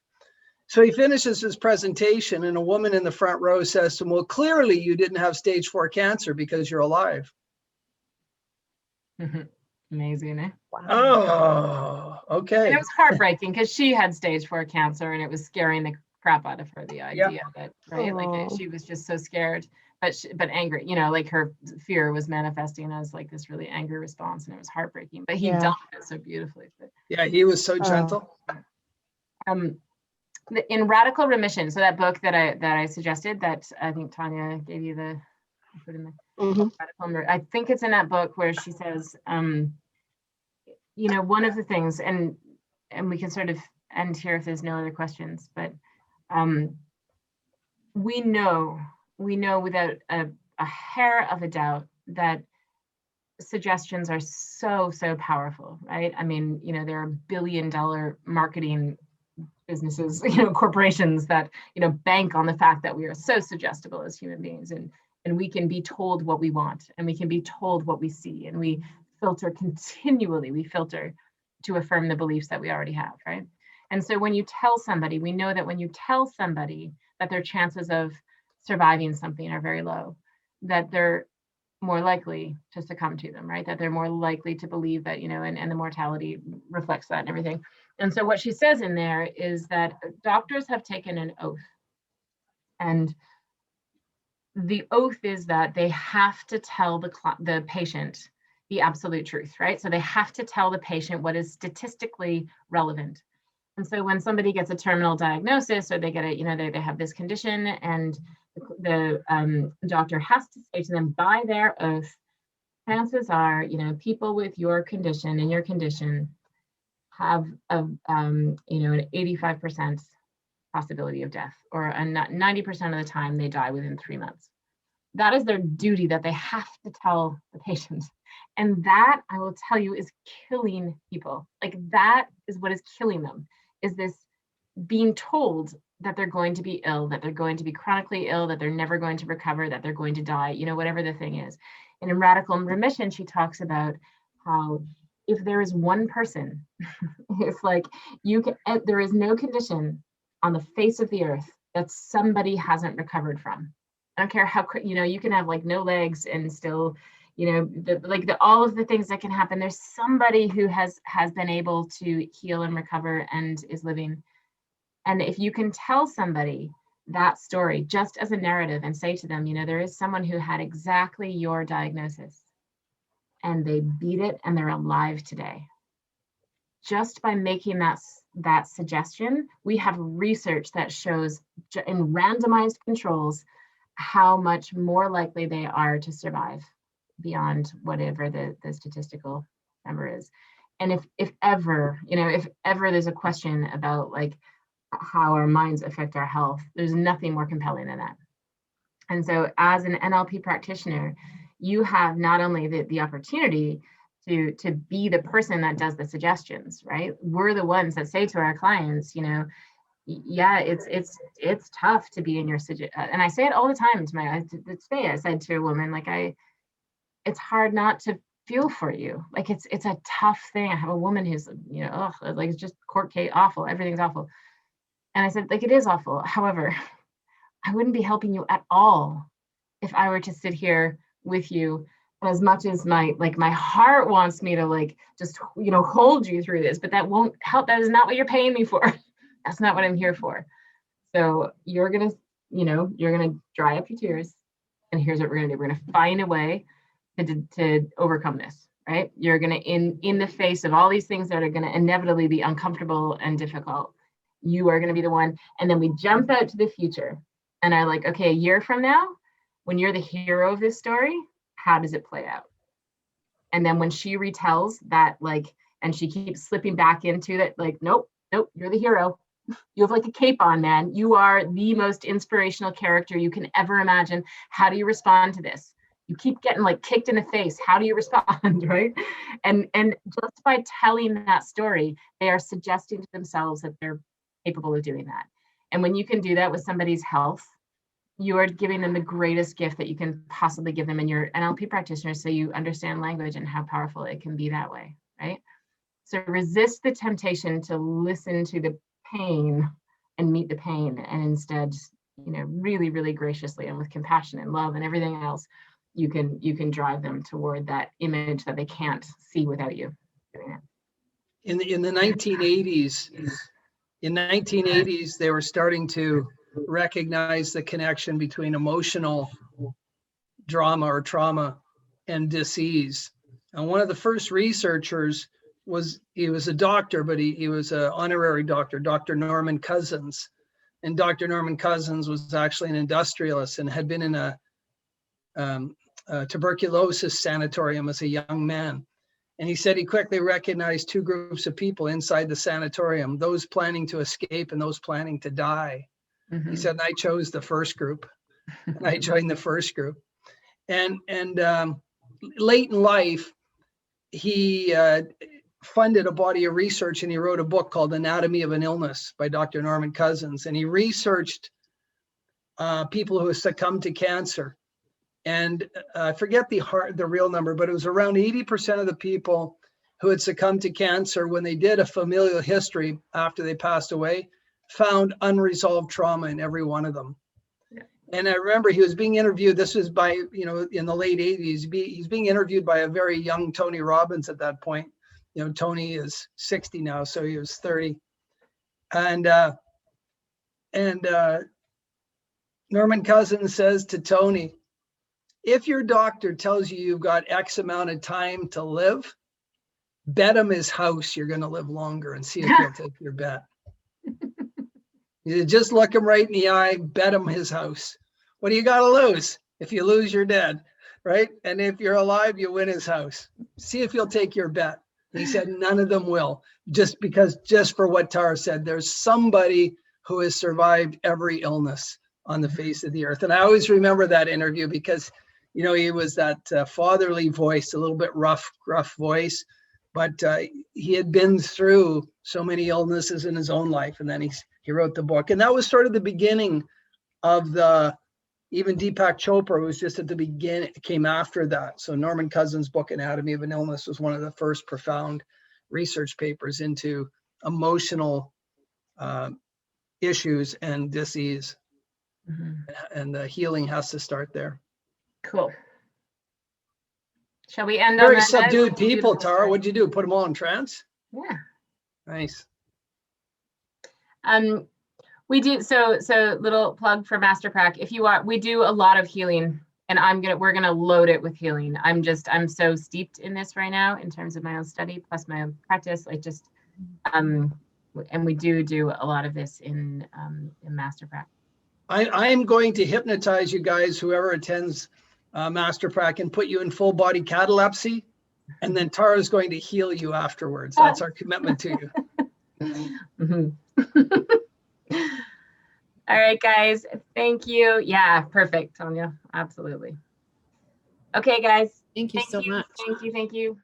So he finishes his presentation, and a woman in the front row says to him, well, clearly you didn't have stage 4 cancer because you're alive. Amazing, eh? Wow. Oh, okay. And it was heartbreaking because she had stage 4 cancer, and it was scaring the crap out of her, the idea of it, right? Like she was just so scared, but angry, you know, like her fear was manifesting as like this really angry response, and it was heartbreaking, but he dealt with it so beautifully. Yeah, he was so gentle. In Radical Remission, so that book that I suggested, that I think Tanya gave you I think it's in that book where she says, you know, one of the things, and we can sort of end here if there's no other questions, but we know without a hair of a doubt that suggestions are so powerful, right? I mean, you know, there are billion-dollar marketing businesses, you know, corporations that, you know, bank on the fact that we are so suggestible as human beings, and we can be told what we want, and we can be told what we see, and we filter to affirm the beliefs that we already have, right? And so when you tell somebody, we know that when you tell somebody that their chances of surviving something are very low, that they're more likely to succumb to them, right? That they're more likely to believe that, you know, and the mortality reflects that and everything. And so what she says in there is that doctors have taken an oath, and the oath is that they have to tell the patient the absolute truth, right? So they have to tell the patient what is statistically relevant. And so when somebody gets a terminal diagnosis, or they get they have this condition, and the doctor has to say to them by their oath, chances are, you know, people with your condition and your condition have an 85% possibility of death, or a 90% of the time they die within 3 months. That is their duty that they have to tell the patient. And that, I will tell you, is killing people. Like, that is what is killing them, is this being told that they're going to be ill, that they're going to be chronically ill, that they're never going to recover, that they're going to die, you know, whatever the thing is. And in Radical Remission, she talks about how if there is one person, it's like there is no condition on the face of the earth that somebody hasn't recovered from. I don't care how, you can have like no legs and still, all of the things that can happen. There's somebody who has been able to heal and recover and is living. And if you can tell somebody that story just as a narrative and say to them, there is someone who had exactly your diagnosis and they beat it and they're alive today. Just by making that suggestion, we have research that shows in randomized controls how much more likely they are to survive beyond whatever the statistical number is. And if ever there's a question about like how our minds affect our health, there's nothing more compelling than that. And so as an NLP practitioner, you have not only the opportunity to be the person that does the suggestions, right? We're the ones that say to our clients, yeah, it's tough to be in your and I say it all the time to today I said to a woman, like, it's hard not to feel for you. Like it's a tough thing. I have a woman who's, like it's just court case, awful, everything's awful. And I said, like, it is awful. However, I wouldn't be helping you at all if I were to sit here with you. And as much as my heart wants me to like, just, hold you through this, but that won't help. That is not what you're paying me for. That's not what I'm here for. So you're going to dry up your tears. And here's what we're going to do. We're going to find a way to overcome this, right? You're going to, in the face of all these things that are going to inevitably be uncomfortable and difficult, you are going to be the one. And then we jump out to the future and are like, okay, a year from now, when you're the hero of this story, how does it play out? And then when she retells that, like, and she keeps slipping back into that, like, nope, you're the hero. You have like a cape on, man. You are the most inspirational character you can ever imagine. How do you respond to this? You keep getting like kicked in the face. How do you respond, right? And just by telling that story, they are suggesting to themselves that they're capable of doing that. And when you can do that with somebody's health, you are giving them the greatest gift that you can possibly give them. And you're an NLP practitioner, so you understand language and how powerful it can be that way, right? So resist the temptation to listen to the pain and meet the pain, and instead, really, really graciously and with compassion and love and everything else, you can drive them toward that image that they can't see without you doing it. In the 1980s, they were starting to recognize the connection between emotional drama or trauma and disease. And one of the first researchers was a doctor, but he was an honorary doctor, Dr. Norman Cousins. And Dr. Norman Cousins was actually an industrialist and had been in a tuberculosis sanatorium as a young man. And he said he quickly recognized two groups of people inside the sanatorium, those planning to escape and those planning to die. Mm-hmm. He said, and I chose the first group. And I joined the first group. And late in life, he funded a body of research, and he wrote a book called Anatomy of an Illness by Dr. Norman Cousins. And he researched people who succumbed to cancer. And I forget the real number, but it was around 80% of the people who had succumbed to cancer, when they did a familial history after they passed away, found unresolved trauma in every one of them. Yeah. And I remember he was being interviewed. This was by, in the late 80s. He's being interviewed by a very young Tony Robbins at that point. Tony is 60 now, so he was 30. And Norman Cousins says to Tony, if your doctor tells you you've got X amount of time to live, bet him his house you're going to live longer, and see if he'll take your bet. You just look him right in the eye, bet him his house. What do you got to lose? If you lose, you're dead, right? And if you're alive, you win his house. See if he'll take your bet. He said none of them will, just for what Tara said, there's somebody who has survived every illness on the face of the earth. And I always remember that interview because, he was that fatherly voice, a little bit rough voice, but he had been through so many illnesses in his own life. And then he wrote the book. And that was sort of the beginning of the Even Deepak Chopra was just at the beginning, came after that. So Norman Cousins' book, Anatomy of an Illness, was one of the first profound research papers into emotional issues and disease. And the healing has to start there. Cool. Shall we end on Very that? subdued people, Beautiful Tara. story. What'd you do? Put them all in trance? Yeah. Nice. We do so little plug for Master Prac. If you are, we do a lot of healing, and we're gonna load it with healing. I'm so steeped in this right now in terms of my own study plus my own practice. Like just and we do a lot of this in Master Prac. I am going to hypnotize you guys, whoever attends Master Prac, and put you in full body catalepsy, and then Tara is going to heal you afterwards. That's our commitment to you. All right, guys. Thank you. Yeah, perfect, Tanya. Absolutely. Okay, guys. Thank you so much. Thank you.